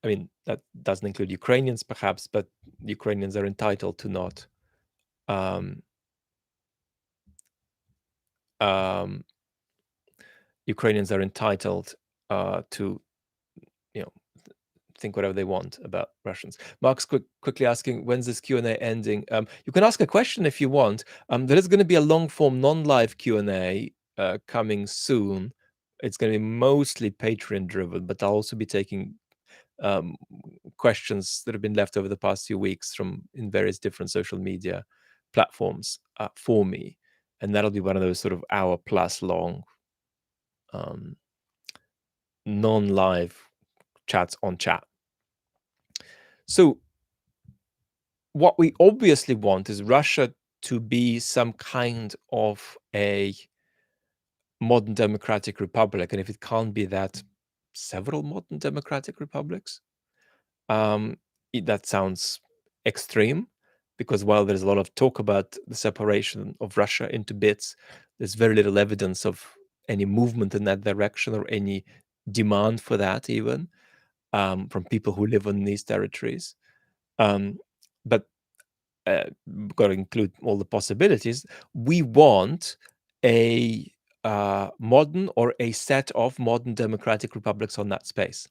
I mean, that doesn't include Ukrainians, perhaps, but Ukrainians are entitled to not Ukrainians are entitled to, think whatever they want about Russians. Mark's quickly asking, when's this Q&A ending? You can ask a question if you want. There is going to be a long-form, non-live Q&A coming soon. It's going to be mostly Patreon-driven, but I'll also be taking questions that have been left over the past few weeks in various different social media platforms for me, and that'll be one of those sort of hour plus long non-live chats on chat. So what we obviously want is Russia to be some kind of a modern democratic republic, and if it can't be that, several modern democratic republics. That sounds extreme, because while there's a lot of talk about the separation of Russia into bits, there's very little evidence of any movement in that direction or any demand for that, even from people who live on these territories. But got to include all the possibilities. We want a modern or a set of modern democratic republics on that space.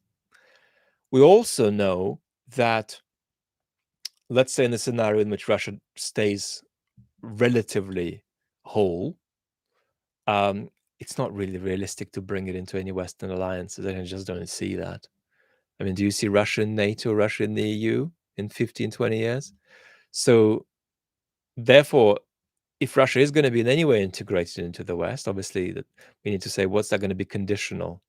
We also know that, let's say in a scenario in which Russia stays relatively whole, it's not really realistic to bring it into any Western alliances. I just don't see that. I mean, do you see Russia in NATO, Russia in the EU in 15, 20 years? So therefore, if Russia is going to be in any way integrated into the West, obviously that we need to say, what's that going to be conditional?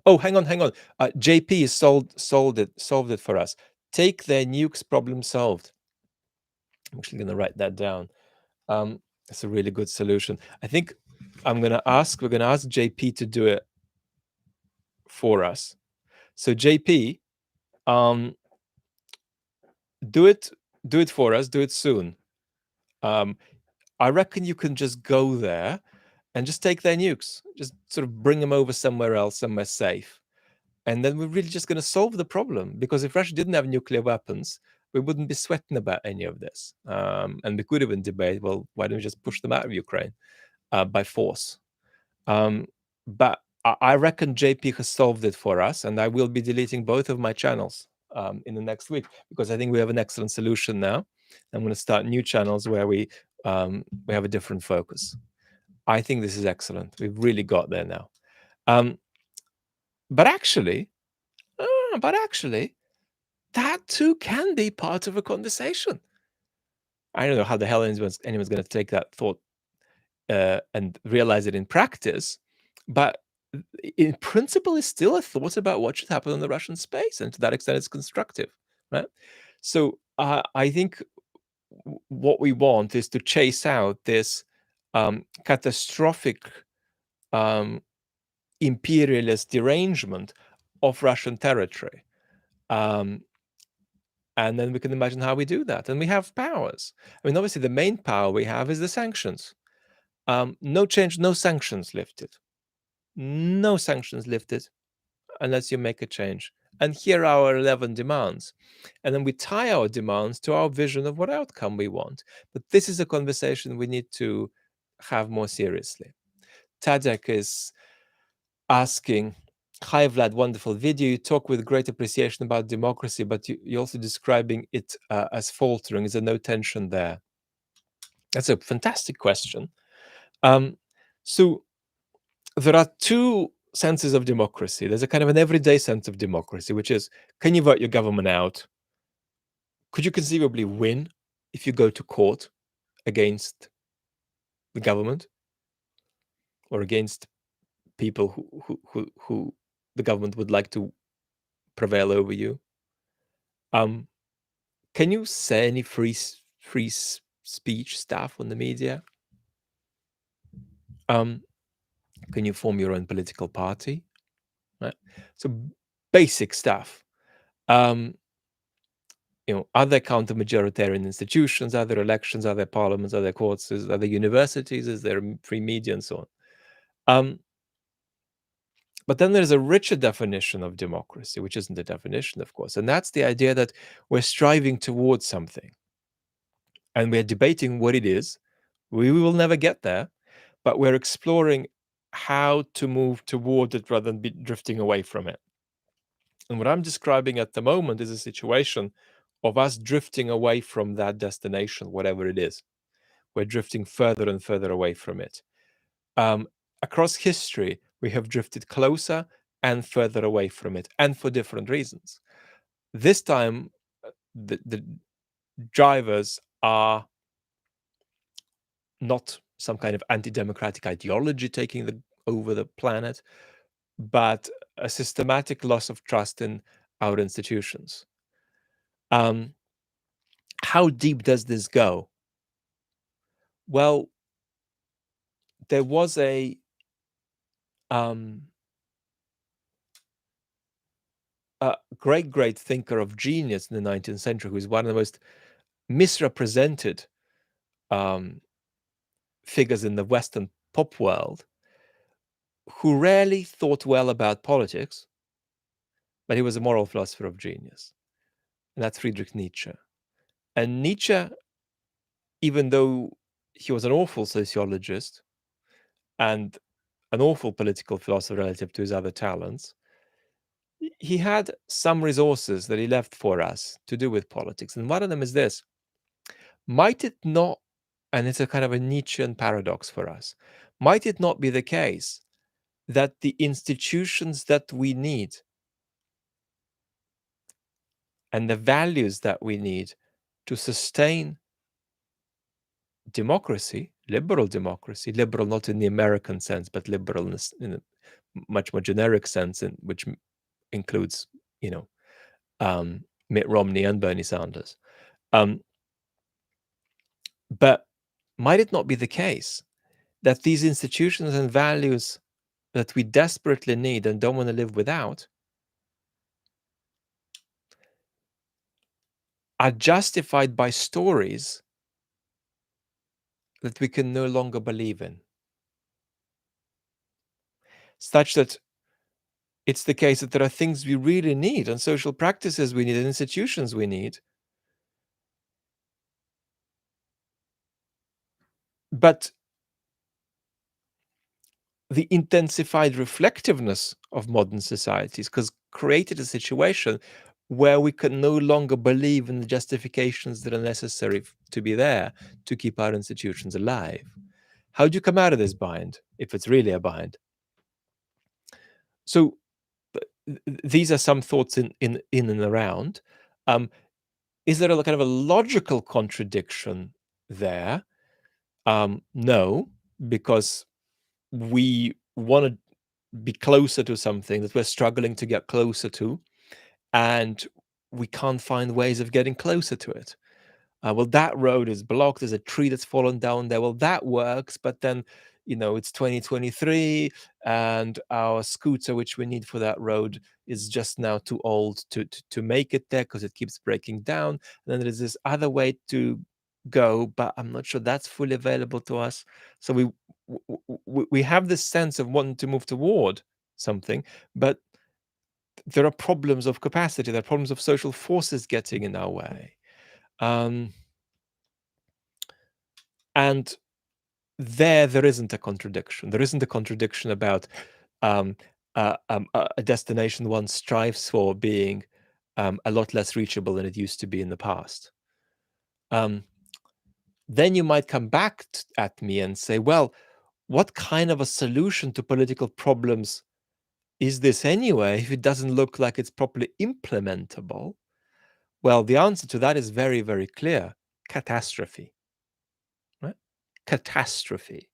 Oh, hang on. JP has solved it for us. Take their nukes problem solved. I'm actually going to write that down. That's a really good solution. I think we're going to ask JP to do it for us. So JP, do it for us. Do it soon. I reckon you can just go there and just take their nukes, just sort of bring them over somewhere else, somewhere safe. And then we're really just going to solve the problem, because if Russia didn't have nuclear weapons, we wouldn't be sweating about any of this. And we could even debate, well, why don't we just push them out of Ukraine by force? But I reckon JP has solved it for us, and I will be deleting both of my channels in the next week, because I think we have an excellent solution now. I'm going to start new channels where we have a different focus. I think this is excellent. We've really got there now. But actually, that too can be part of a conversation. I don't know how the hell anyone's going to take that thought and realize it in practice, but in principle, it's still a thought about what should happen in the Russian space, and to that extent, it's constructive, right? So I think what we want is to chase out this catastrophic imperialist derangement of Russian territory. And then we can imagine how we do that. And we have powers. I mean, obviously, the main power we have is the sanctions. No change, no sanctions lifted. No sanctions lifted unless you make a change. And here are our 11 demands. And then we tie our demands to our vision of what outcome we want. But this is a conversation we need to have more seriously. Tadek is asking, hi Vlad, wonderful video. You talk with great appreciation about democracy, but you're also describing it as faltering. Is there no tension there? That's a fantastic question. So there are two senses of democracy. There's a kind of an everyday sense of democracy, which is, can you vote your government out? Could you conceivably win if you go to court against the government or against people who the government would like to prevail over you? Can you say any free speech stuff on the media? Can you form your own political party? Right? So basic stuff. Are there counter-majoritarian institutions? Are there elections? Are there parliaments? Are there courts? Are there universities? Is there free media and so on? But then there's a richer definition of democracy, which isn't a definition, of course. And that's the idea that we're striving towards something. And we're debating what it is. We will never get there, but we're exploring how to move toward it rather than be drifting away from it. And what I'm describing at the moment is a situation of us drifting away from that destination, whatever it is. We're drifting further and further away from it. Across history, we have drifted closer and further away from it, and for different reasons. This time, the drivers are not some kind of anti-democratic ideology taking over the planet, but a systematic loss of trust in our institutions. How deep does this go? Well, there was um, a great thinker of genius in the 19th century, who is one of the most misrepresented um, figures in the Western pop world, who rarely thought well about politics, but he was a moral philosopher of genius. And that's Friedrich Nietzsche. And Nietzsche, even though he was an awful sociologist and an awful political philosopher relative to his other talents, he had some resources that he left for us to do with politics. And one of them is this: might it not, and it's a kind of a Nietzschean paradox for us, might it not be the case that the institutions that we need and the values that we need to sustain democracy, liberal not in the American sense, but liberal in a much more generic sense, which includes, Mitt Romney and Bernie Sanders. But might it not be the case that these institutions and values that we desperately need and don't want to live without are justified by stories that we can no longer believe in? Such that it's the case that there are things we really need and social practices we need and institutions we need. But the intensified reflectiveness of modern societies has created a situation where we can no longer believe in the justifications that are necessary to be there to keep our institutions alive. How do you come out of this bind, if it's really a bind? So these are some thoughts in and around. Is there a kind of a logical contradiction there? No, because we want to be closer to something that we're struggling to get closer to, and we can't find ways of getting closer to it. Well, that road is blocked. There's a tree that's fallen down there. Well, that works, but then, it's 2023, and our scooter, which we need for that road, is just now too old to make it there because it keeps breaking down. And then there's this other way to go, but I'm not sure that's fully available to us. So we have this sense of wanting to move toward something, but there are problems of capacity. There are problems of social forces getting in our way. And there isn't a contradiction. There isn't a contradiction about a destination one strives for being a lot less reachable than it used to be in the past. Then you might come back at me and say, well, what kind of a solution to political problems is this anyway, if it doesn't look like it's properly implementable? Well, the answer to that is very, very clear: catastrophe. Right? Catastrophe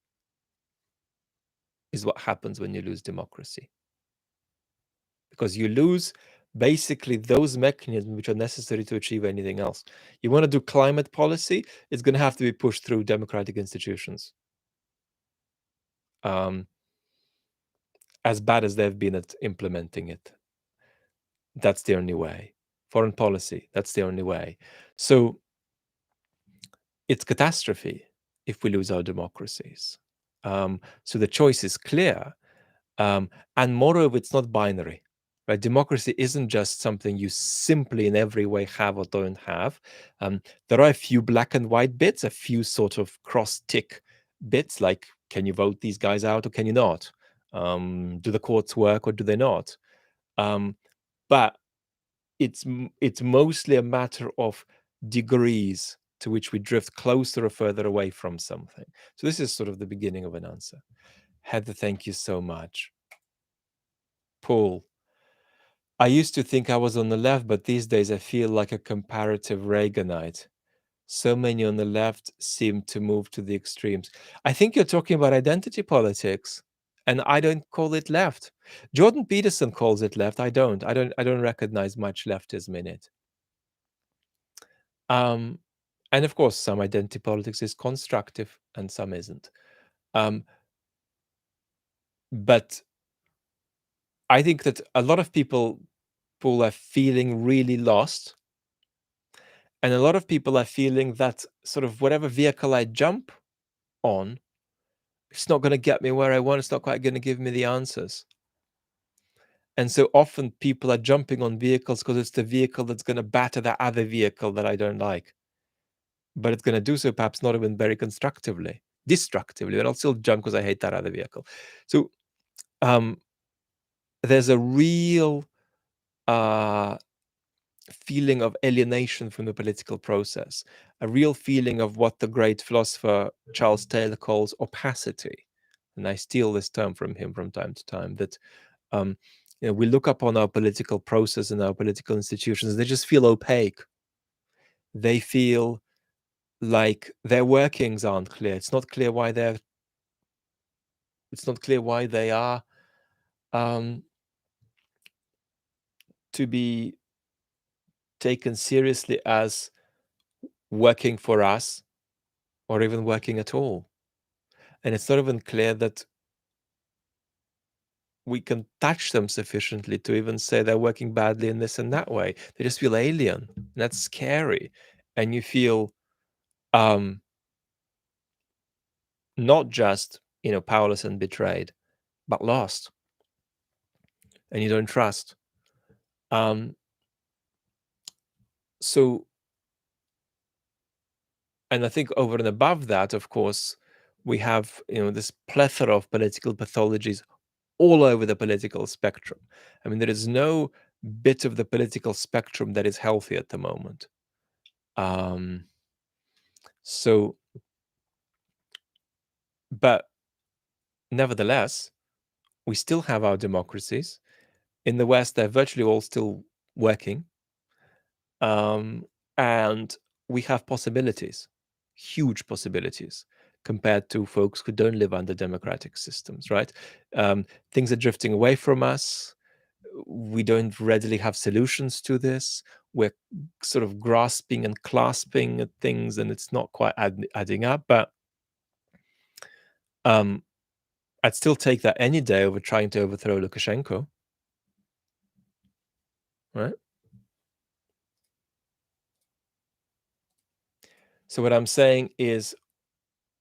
is what happens when you lose democracy, because you lose basically those mechanisms which are necessary to achieve anything else. You want to do climate policy, it's going to have to be pushed through democratic institutions. As bad as they've been at implementing it, that's the only way. Foreign policy, that's the only way. So it's catastrophe if we lose our democracies. So the choice is clear. And moreover, it's not binary. Right? Democracy isn't just something you simply in every way have or don't have. There are a few black and white bits, a few sort of cross-tick bits, like can you vote these guys out or can you not? Do the courts work or do they not? But it's mostly a matter of degrees to which we drift closer or further away from something. So this is sort of the beginning of an answer. Heather, thank you so much. pull. I used to think I was on the left, but these days I feel like a comparative Reaganite. So many on the left seem to move to the extremes. I think you're talking about identity politics, and I don't call it left. Jordan Peterson calls it left. I don't. I don't recognize much leftism in it. Um, and of course, some identity politics is constructive and some isn't. But I think that a lot of people are feeling really lost. And a lot of people are feeling that sort of whatever vehicle I jump on, it's not going to get me where I want. It's not quite going to give me the answers. And so often people are jumping on vehicles because it's the vehicle that's going to batter that other vehicle that I don't like. But it's going to do so perhaps not even very constructively, destructively, but I'll still jump because I hate that other vehicle. So there's a real feeling of alienation from the political process, a real feeling of what the great philosopher Charles Taylor calls opacity. And I steal this term from him from time to time, that we look upon our political process and our political institutions, and they just feel opaque. They feel like their workings aren't clear. It's not clear why they are to be taken seriously as working for us or even working at all. And it's not even clear that we can touch them sufficiently to even say they're working badly in this and that way. They just feel alien. And that's scary. And you feel not just, powerless and betrayed, but lost. And you don't trust. So, and I think over and above that, of course, we have, this plethora of political pathologies all over the political spectrum. I mean, there is no bit of the political spectrum that is healthy at the moment. So, but nevertheless, we still have our democracies. In the West, they're virtually all still working. And we have possibilities, huge possibilities, compared to folks who don't live under democratic systems, right? Things are drifting away from us. We don't readily have solutions to this. We're sort of grasping and clasping at things, and it's not quite adding up. But I'd still take that any day over trying to overthrow Lukashenko, right? So what I'm saying is,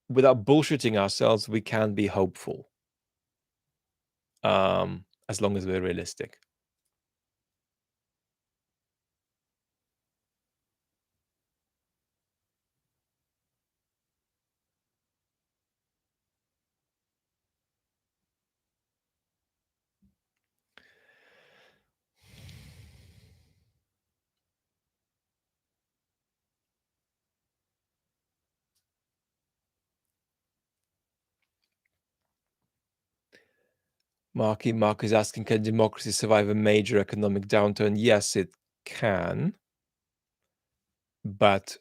without bullshitting ourselves, we can be hopeful, as long as we're realistic. Mark is asking, can democracy survive a major economic downturn? Yes, it can. But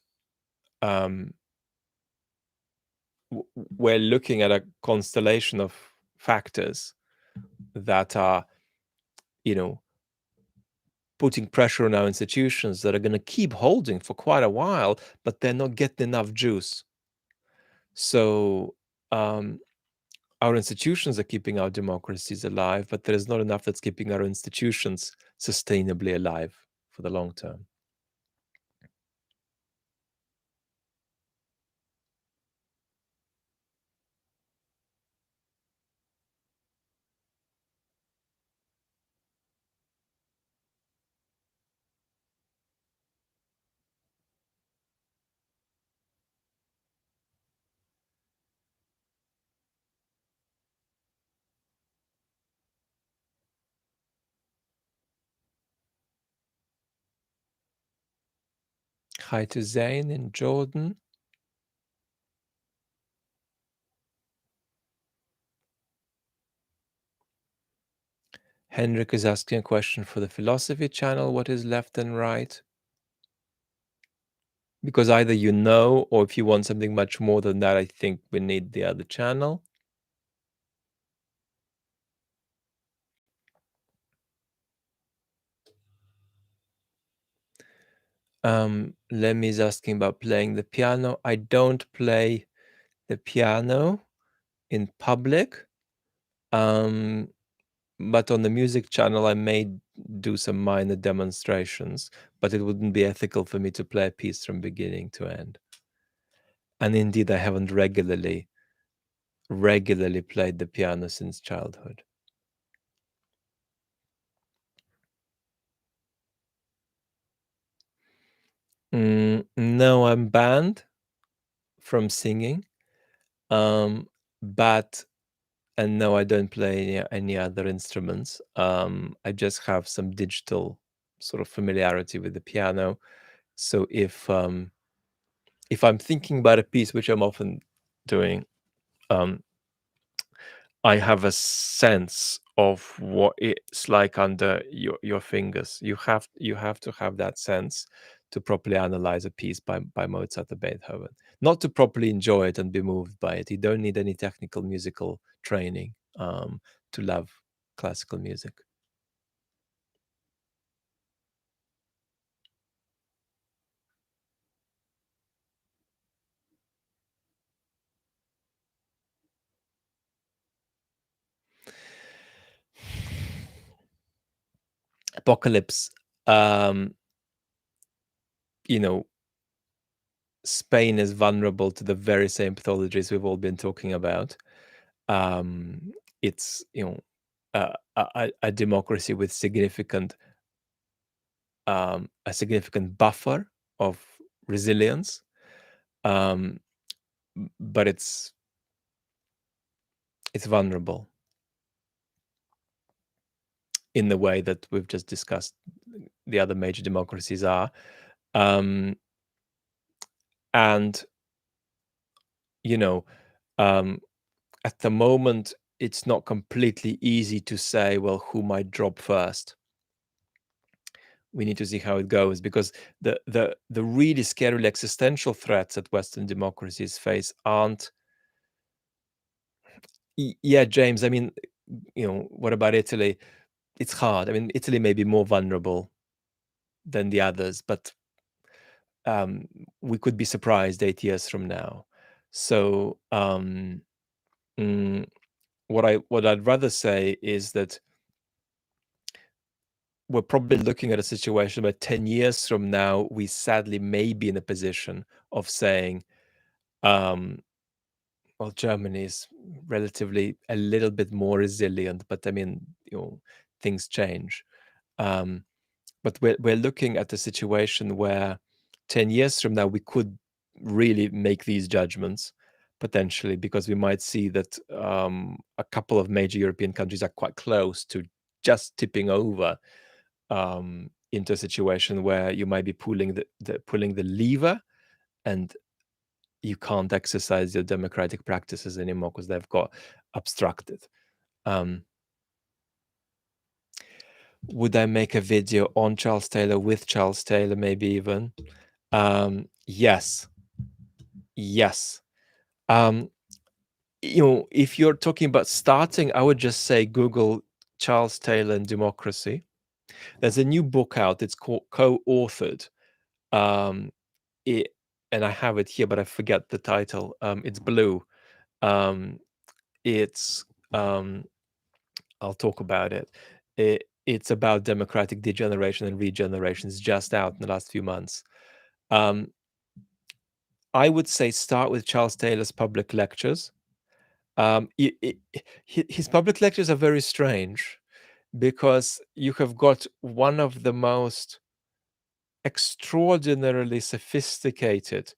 we're looking at a constellation of factors that are, putting pressure on our institutions that are going to keep holding for quite a while, but they're not getting enough juice. So our institutions are keeping our democracies alive, but there is not enough that's keeping our institutions sustainably alive for the long term. Hi to Zain in Jordan. Henrik is asking a question for the philosophy channel. What is left and right? Because either you know, or if you want something much more than that, I think we need the other channel. Lemmy is asking about playing the piano. I don't play the piano in public, but on the music channel, I may do some minor demonstrations, but it wouldn't be ethical for me to play a piece from beginning to end. And indeed, I haven't regularly played the piano since childhood. No, I'm banned from singing, but and no, I don't play any other instruments. I just have some digital sort of familiarity with the piano. So if I'm thinking about a piece, which I'm often doing, um, I have a sense of what it's like under your fingers. You have to have that sense to properly analyze a piece by Mozart or Beethoven. Not to properly enjoy it and be moved by it. You don't need any technical musical training to love classical music. Apocalypse. Um, you know, Spain is vulnerable to the very same pathologies we've all been talking about. It's a democracy with a significant buffer of resilience, um, but it's vulnerable in the way that we've just discussed. The other major democracies are, um, and you know, um, at the moment, it's not completely easy to say, well, who might drop first. We need to see how it goes, because the really scary existential threats that Western democracies face aren't. Yeah, James. I mean, what about Italy? It's hard. I mean, Italy may be more vulnerable than the others, but um, we could be surprised 8 years from now. So, mm, what I'd rather say is that we're probably looking at a situation where 10 years from now, we sadly may be in a position of saying, um, well, Germany is relatively a little bit more resilient, but I mean, things change. Um, but we're looking at a situation where 10 years from now, we could really make these judgments potentially, because we might see that a couple of major European countries are quite close to just tipping over into a situation where you might be pulling the lever, and you can't exercise your democratic practices anymore because they've got obstructed. Um, would I make a video on Charles Taylor, with Charles Taylor, maybe even? Yes. Yes. Um, if you're talking about starting, I would just say Google Charles Taylor and democracy. There's a new book out. It's called co-authored. Um, it, and I have it here, but I forget the title. It's blue. Um, it's I'll talk about it. It's about democratic degeneration and regeneration. It's just out in the last few months. I would say start with Charles Taylor's public lectures. His public lectures are very strange, because you have got one of the most extraordinarily sophisticated,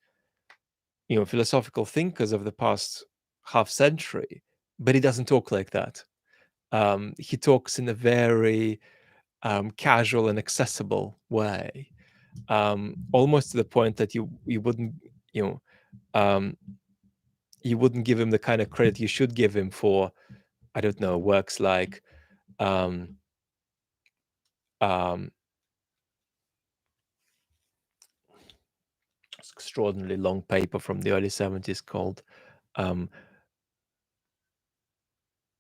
philosophical thinkers of the past half century, but he doesn't talk like that. He talks in a very casual and accessible way, almost to the point that you wouldn't you know um, you wouldn't give him the kind of credit you should give him for, I don't know, works like extraordinarily long paper from the early 70s called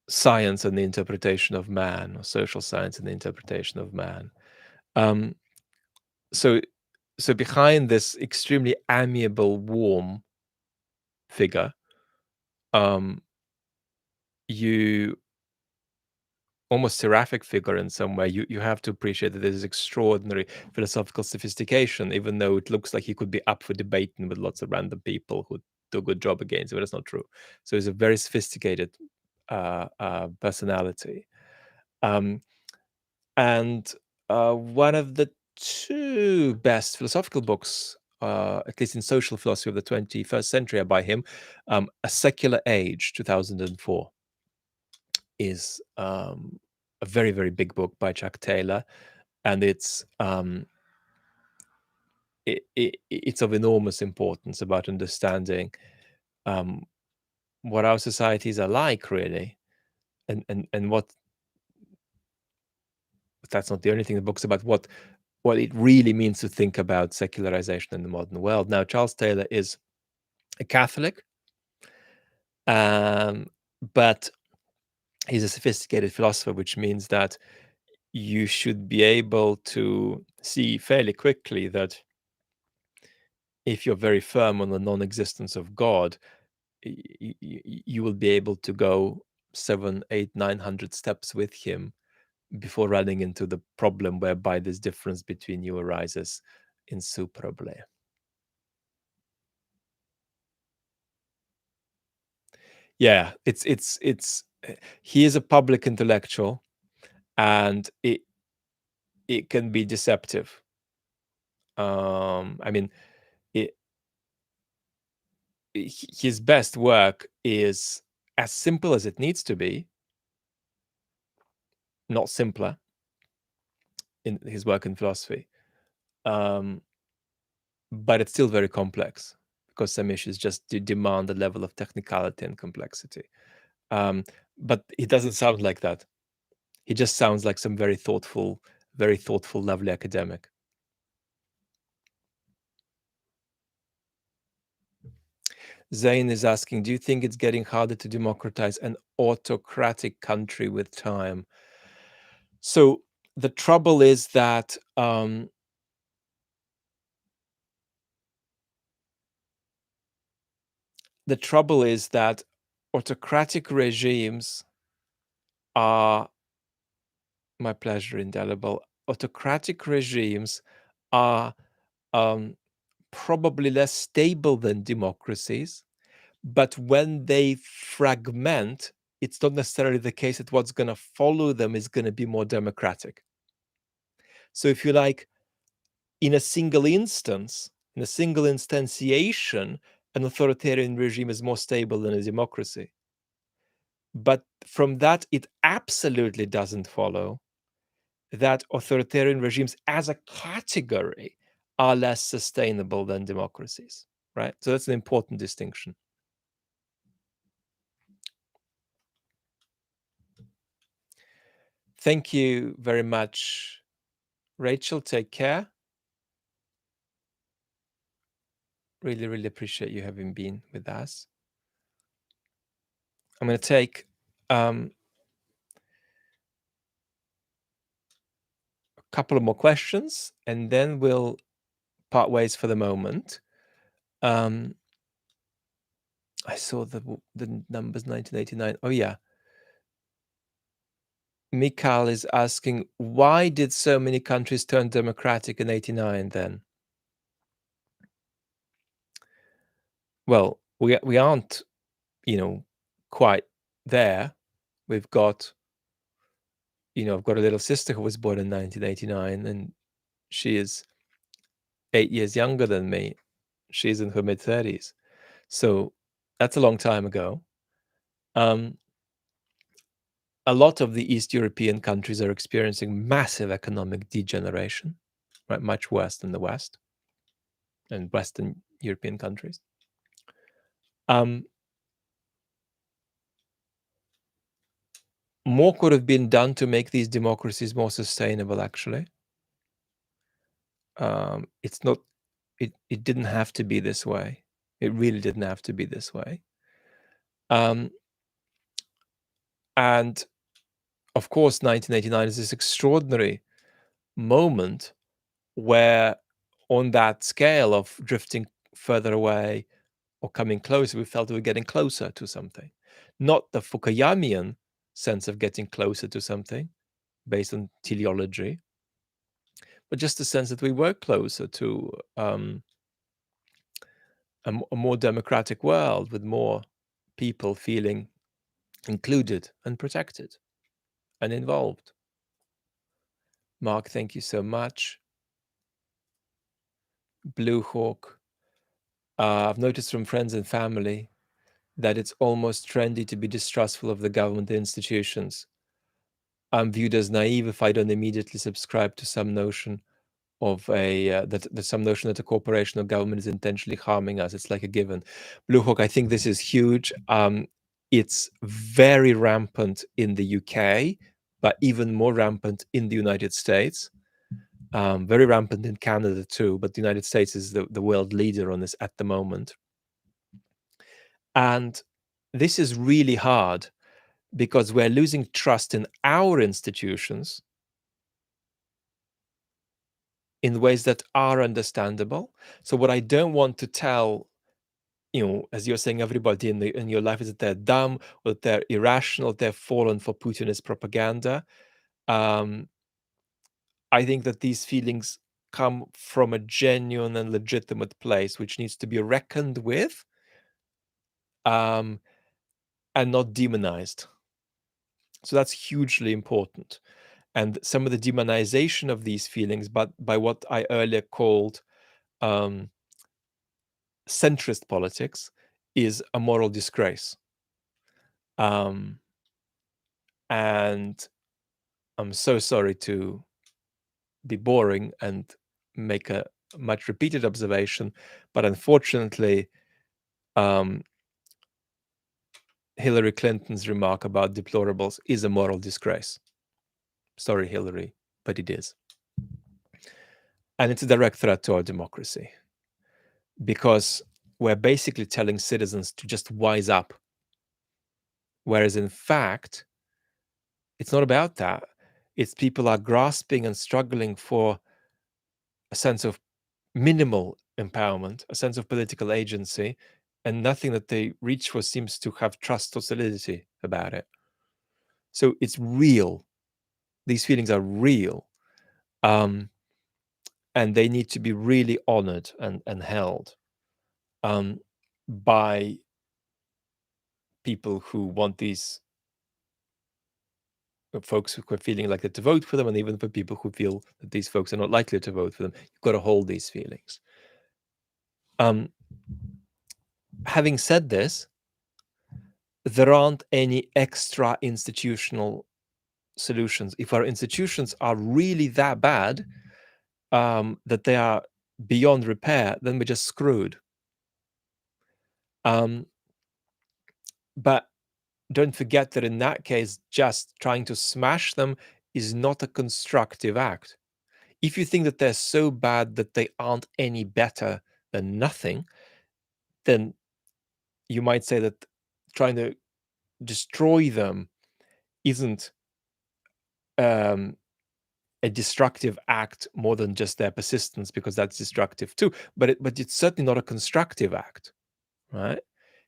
Science and the Interpretation of Man, or Social Science and the Interpretation of Man. So behind this extremely amiable, warm figure, you almost seraphic figure in some way, you have to appreciate that there's extraordinary philosophical sophistication, even though it looks like he could be up for debating with lots of random people who do a good job against him, but that's not true. So he's a very sophisticated personality. And one of the two best philosophical books, at least in social philosophy of the 21st century, are by him. A Secular Age, 2004, is a very, very big book by Chuck Taylor, and it's of enormous importance about understanding what our societies are like, really, and what. That's not the only thing the book's about. What it really means to think about secularization in the modern world. Now, Charles Taylor is a Catholic, but he's a sophisticated philosopher, which means that you should be able to see fairly quickly that if you're very firm on the non-existence of God, you will be able to go 7, 8, 900 steps with him before running into the problem whereby this difference between you arises insuperably. Yeah, it's he is a public intellectual, and it can be deceptive. I mean, his best work is as simple as it needs to be, not simpler, in his work in philosophy. But it's still very complex because some issues just demand a level of technicality and complexity. But he doesn't sound like that. He just sounds like some very thoughtful, lovely academic. Zain is asking, do you think it's getting harder to democratize an autocratic country with time? So the trouble is that autocratic regimes are, my pleasure, indelible. Autocratic regimes are probably less stable than democracies, but when they fragment, it's not necessarily the case that what's going to follow them is going to be more democratic. So if you like, in a single instance, in a single instantiation, an authoritarian regime is more stable than a democracy. But from that, it absolutely doesn't follow that authoritarian regimes as a category are less sustainable than democracies, right? So that's an important distinction. Thank you very much, Rachel. Take care. Really, really appreciate you having been with us. I'm going to take a couple of more questions, and then we'll part ways for the moment. I saw the numbers 1989. Oh, yeah. Mikhail is asking, why did so many countries turn democratic in 89 then? Well, we aren't, quite there. We've got, I've got a little sister who was born in 1989, and she is 8 years younger than me. She's in her mid-30s. So that's a long time ago. A lot of the East European countries are experiencing massive economic degeneration, right? Much worse than the West and Western European countries. More could have been done to make these democracies more sustainable, actually. It's not. It didn't have to be this way. It really didn't have to be this way. And of course, 1989 is this extraordinary moment where, on that scale of drifting further away or coming closer, we felt we were getting closer to something. Not the Fukuyamian sense of getting closer to something based on teleology, but just the sense that we were closer to a more democratic world with more people feeling included and protected and involved. Mark, thank you so much. Blue Hawk. I've noticed from friends and family that it's almost trendy to be distrustful of the government institutions. I'm viewed as naive if I don't immediately subscribe to some notion of some notion that a corporation or government is intentionally harming us. It's like a given. Blue Hawk, I think this is huge. It's very rampant in the UK, but even more rampant in the United States. Very rampant in Canada too, but the United States is the world leader on this at the moment. And this is really hard because we're losing trust in our institutions in ways that are understandable. So what I don't want to tell, as you're saying, everybody in your life is that they're dumb or that they're irrational, they're fallen for Putinist propaganda. I think that these feelings come from a genuine and legitimate place, which needs to be reckoned with, and not demonized. So that's hugely important. And some of the demonization of these feelings, but by what I earlier called centrist politics, is a moral disgrace. And I'm so sorry to be boring and make a much repeated observation, but unfortunately, Hillary Clinton's remark about deplorables is a moral disgrace. Sorry, Hillary, but it is. And it's a direct threat to our democracy because we're basically telling citizens to just wise up. Whereas in fact, it's not about that. It's people are grasping and struggling for a sense of minimal empowerment, a sense of political agency, and nothing that they reach for seems to have trust or solidity about it. So it's real. These feelings are real. And they need to be really honored and held by people who want these folks who are feeling like they're to vote for them, and even for people who feel that these folks are not likely to vote for them. You've got to hold these feelings. Having said this, there aren't any extra institutional solutions. If our institutions are really that bad, that they are beyond repair, then we're just screwed. But don't forget that in that case, just trying to smash them is not a constructive act. If you think that they're so bad that they aren't any better than nothing, then you might say that trying to destroy them isn't a destructive act more than just their persistence, because that's destructive too. But it's certainly not a constructive act, right?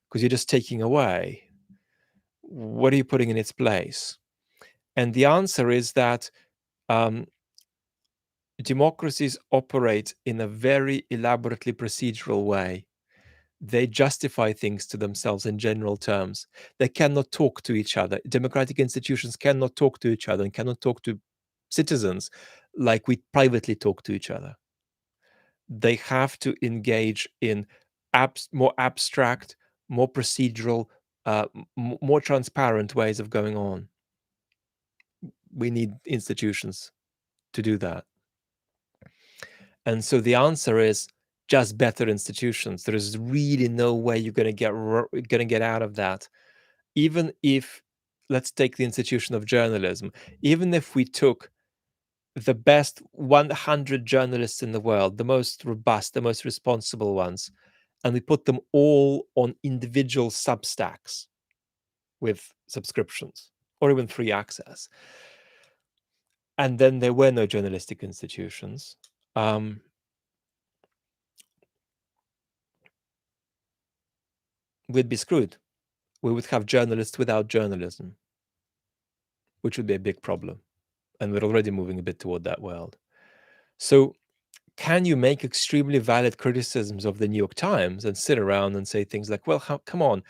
Because you're just taking away. What are you putting in its place? And the answer is that democracies operate in a very elaborately procedural way. They justify things to themselves in general terms. They cannot talk to each other. Democratic institutions cannot talk to each other and cannot talk to citizens like we privately talk to each other. They have to engage in more abstract, more procedural, more transparent ways of going on. We need institutions to do that. And so the answer is just better institutions. There is really no way you're going to get out of that. Even if, let's take the institution of journalism, even if we took the best 100 journalists in the world, the most robust, the most responsible ones, and we put them all on individual Substacks with subscriptions or even free access. And then there were no journalistic institutions. We'd be screwed. We would have journalists without journalism, which would be a big problem. And we're already moving a bit toward that world. So can you make extremely valid criticisms of the New York Times and sit around and say things like, well, come on,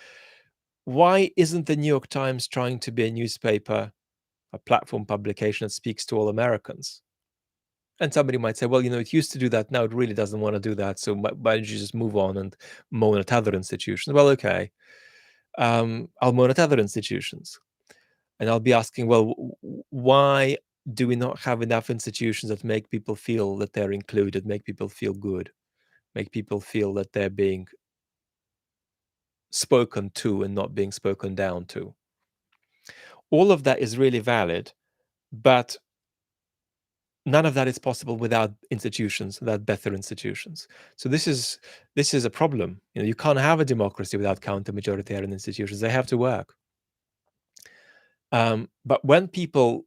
why isn't the New York Times trying to be a newspaper, a platform publication that speaks to all Americans? And somebody might say, well, it used to do that. Now it really doesn't want to do that. So why don't you just move on and moan at other institutions? Well, okay. I'll moan at other institutions. And I'll be asking, well, why do we not have enough institutions that make people feel that they're included, make people feel good, make people feel that they're being spoken to and not being spoken down to? All of that is really valid, but none of that is possible without institutions, without better institutions. So this is a problem. You can't have a democracy without counter-majoritarian institutions. They have to work. But when people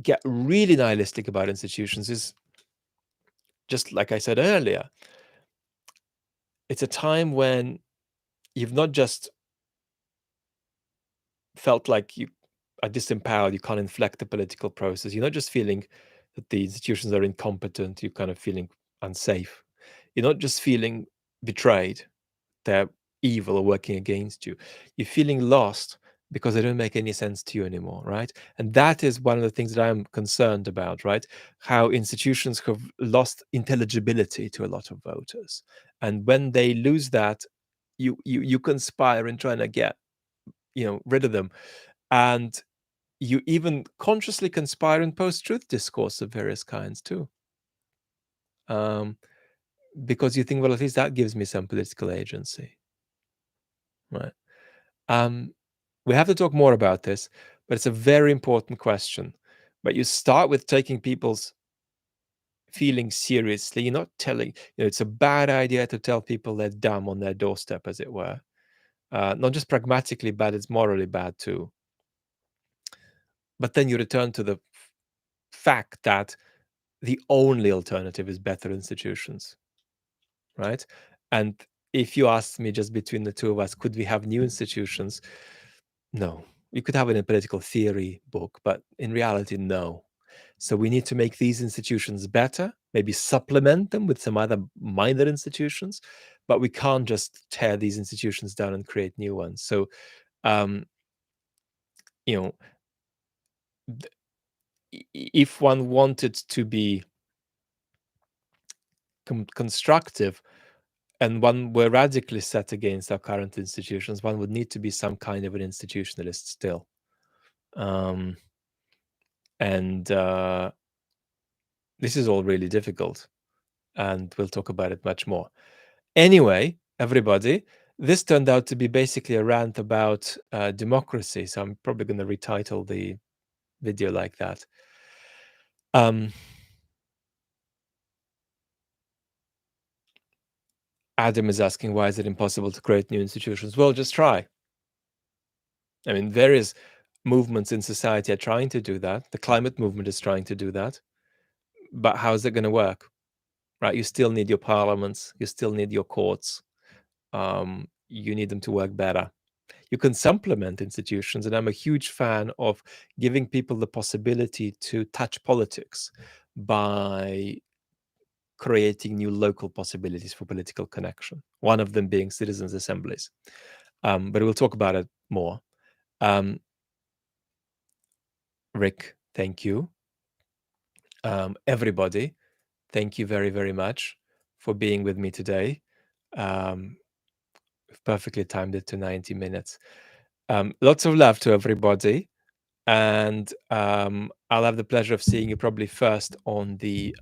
get really nihilistic about institutions, is just like I said earlier, it's a time when you've not just felt like you are disempowered, you can't inflect the political process. You're not just feeling that the institutions are incompetent, you're kind of feeling unsafe. You're not just feeling betrayed, they're evil or working against you. You're feeling lost because they don't make any sense to you anymore, right? And that is one of the things that I'm concerned about, right? How institutions have lost intelligibility to a lot of voters. And when they lose that, you conspire in trying to get rid of them. And you even consciously conspire in post-truth discourse of various kinds too. Because you think, well, at least that gives me some political agency, right? We have to talk more about this, but it's a very important question. But you start with taking people's feelings seriously. You're not telling, it's a bad idea to tell people they're dumb on their doorstep, as it were. Not just pragmatically bad, it's morally bad too. But then you return to the fact that the only alternative is better institutions, right? And if you ask me, just between the two of us, could we have new institutions? No. You could have it in a political theory book, but in reality, no. So we need to make these institutions better, maybe supplement them with some other minor institutions, but we can't just tear these institutions down and create new ones. So, you know, if one wanted to be constructive and one were radically set against our current institutions, one would need to be some kind of an institutionalist still. And this is all really difficult, and we'll talk about it much more. Anyway, everybody, this turned out to be basically a rant about democracy, so I'm probably going to retitle the video like that. Adam is asking, why is it impossible to create new institutions? Well, just try. I mean, various movements in society are trying to do that. The climate movement is trying to do that. But how is it going to work? Right? You still need your parliaments. You still need your courts. You need them to work better. You can supplement institutions, and I'm a huge fan of giving people the possibility to touch politics by creating new local possibilities for political connection, one of them being citizens' assemblies. But we'll talk about it more. Rick, thank you. Everybody, thank you very, very much for being with me today. We've perfectly timed it to 90 minutes. Lots of love to everybody. And I'll have the pleasure of seeing you probably first on the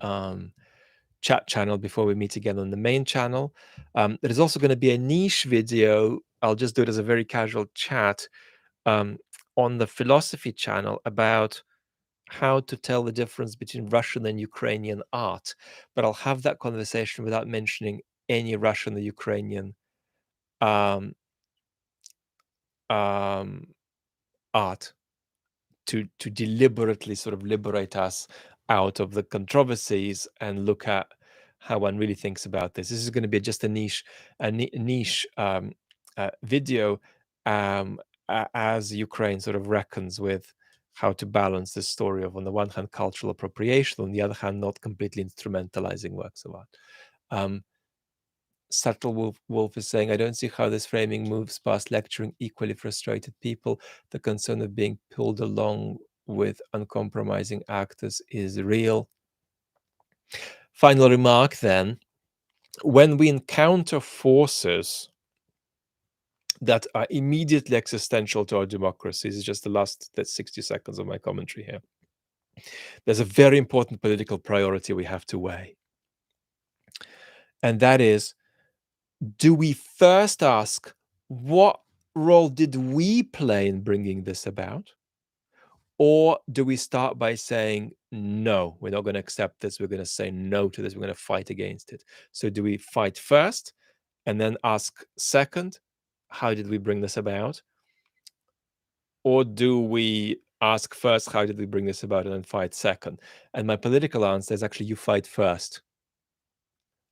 chat channel before we meet again on the main channel. There is also going to be a niche video. I'll just do it as a very casual chat on the philosophy channel about how to tell the difference between Russian and Ukrainian art, but I'll have that conversation without mentioning any Russian or Ukrainian um, art to deliberately sort of liberate us out of the controversies and look at how one really thinks about this. This is going to be just a niche video as Ukraine sort of reckons with how to balance this story of, on the one hand, cultural appropriation, on the other hand, not completely instrumentalizing works of art. Subtle Wolf is saying, I don't see how this framing moves past lecturing equally frustrated people. The concern of being pulled along with uncompromising actors is real. Final remark then, when we encounter forces that are immediately existential to our democracies, it's just the last 60 seconds of my commentary here, there's a very important political priority we have to weigh. And that is, do we first ask, what role did we play in bringing this about? Or do we start by saying, no, we're not going to accept this. We're going to say no to this. We're going to fight against it. So do we fight first and then ask second, how did we bring this about? Or do we ask first, how did we bring this about, and then fight second? And my political answer is actually, you fight first.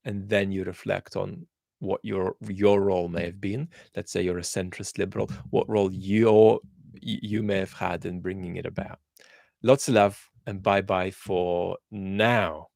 And then you reflect on what your role may have been. Let's say you're a centrist liberal, what role you may have had in bringing it about. Lots of love, and bye-bye for now.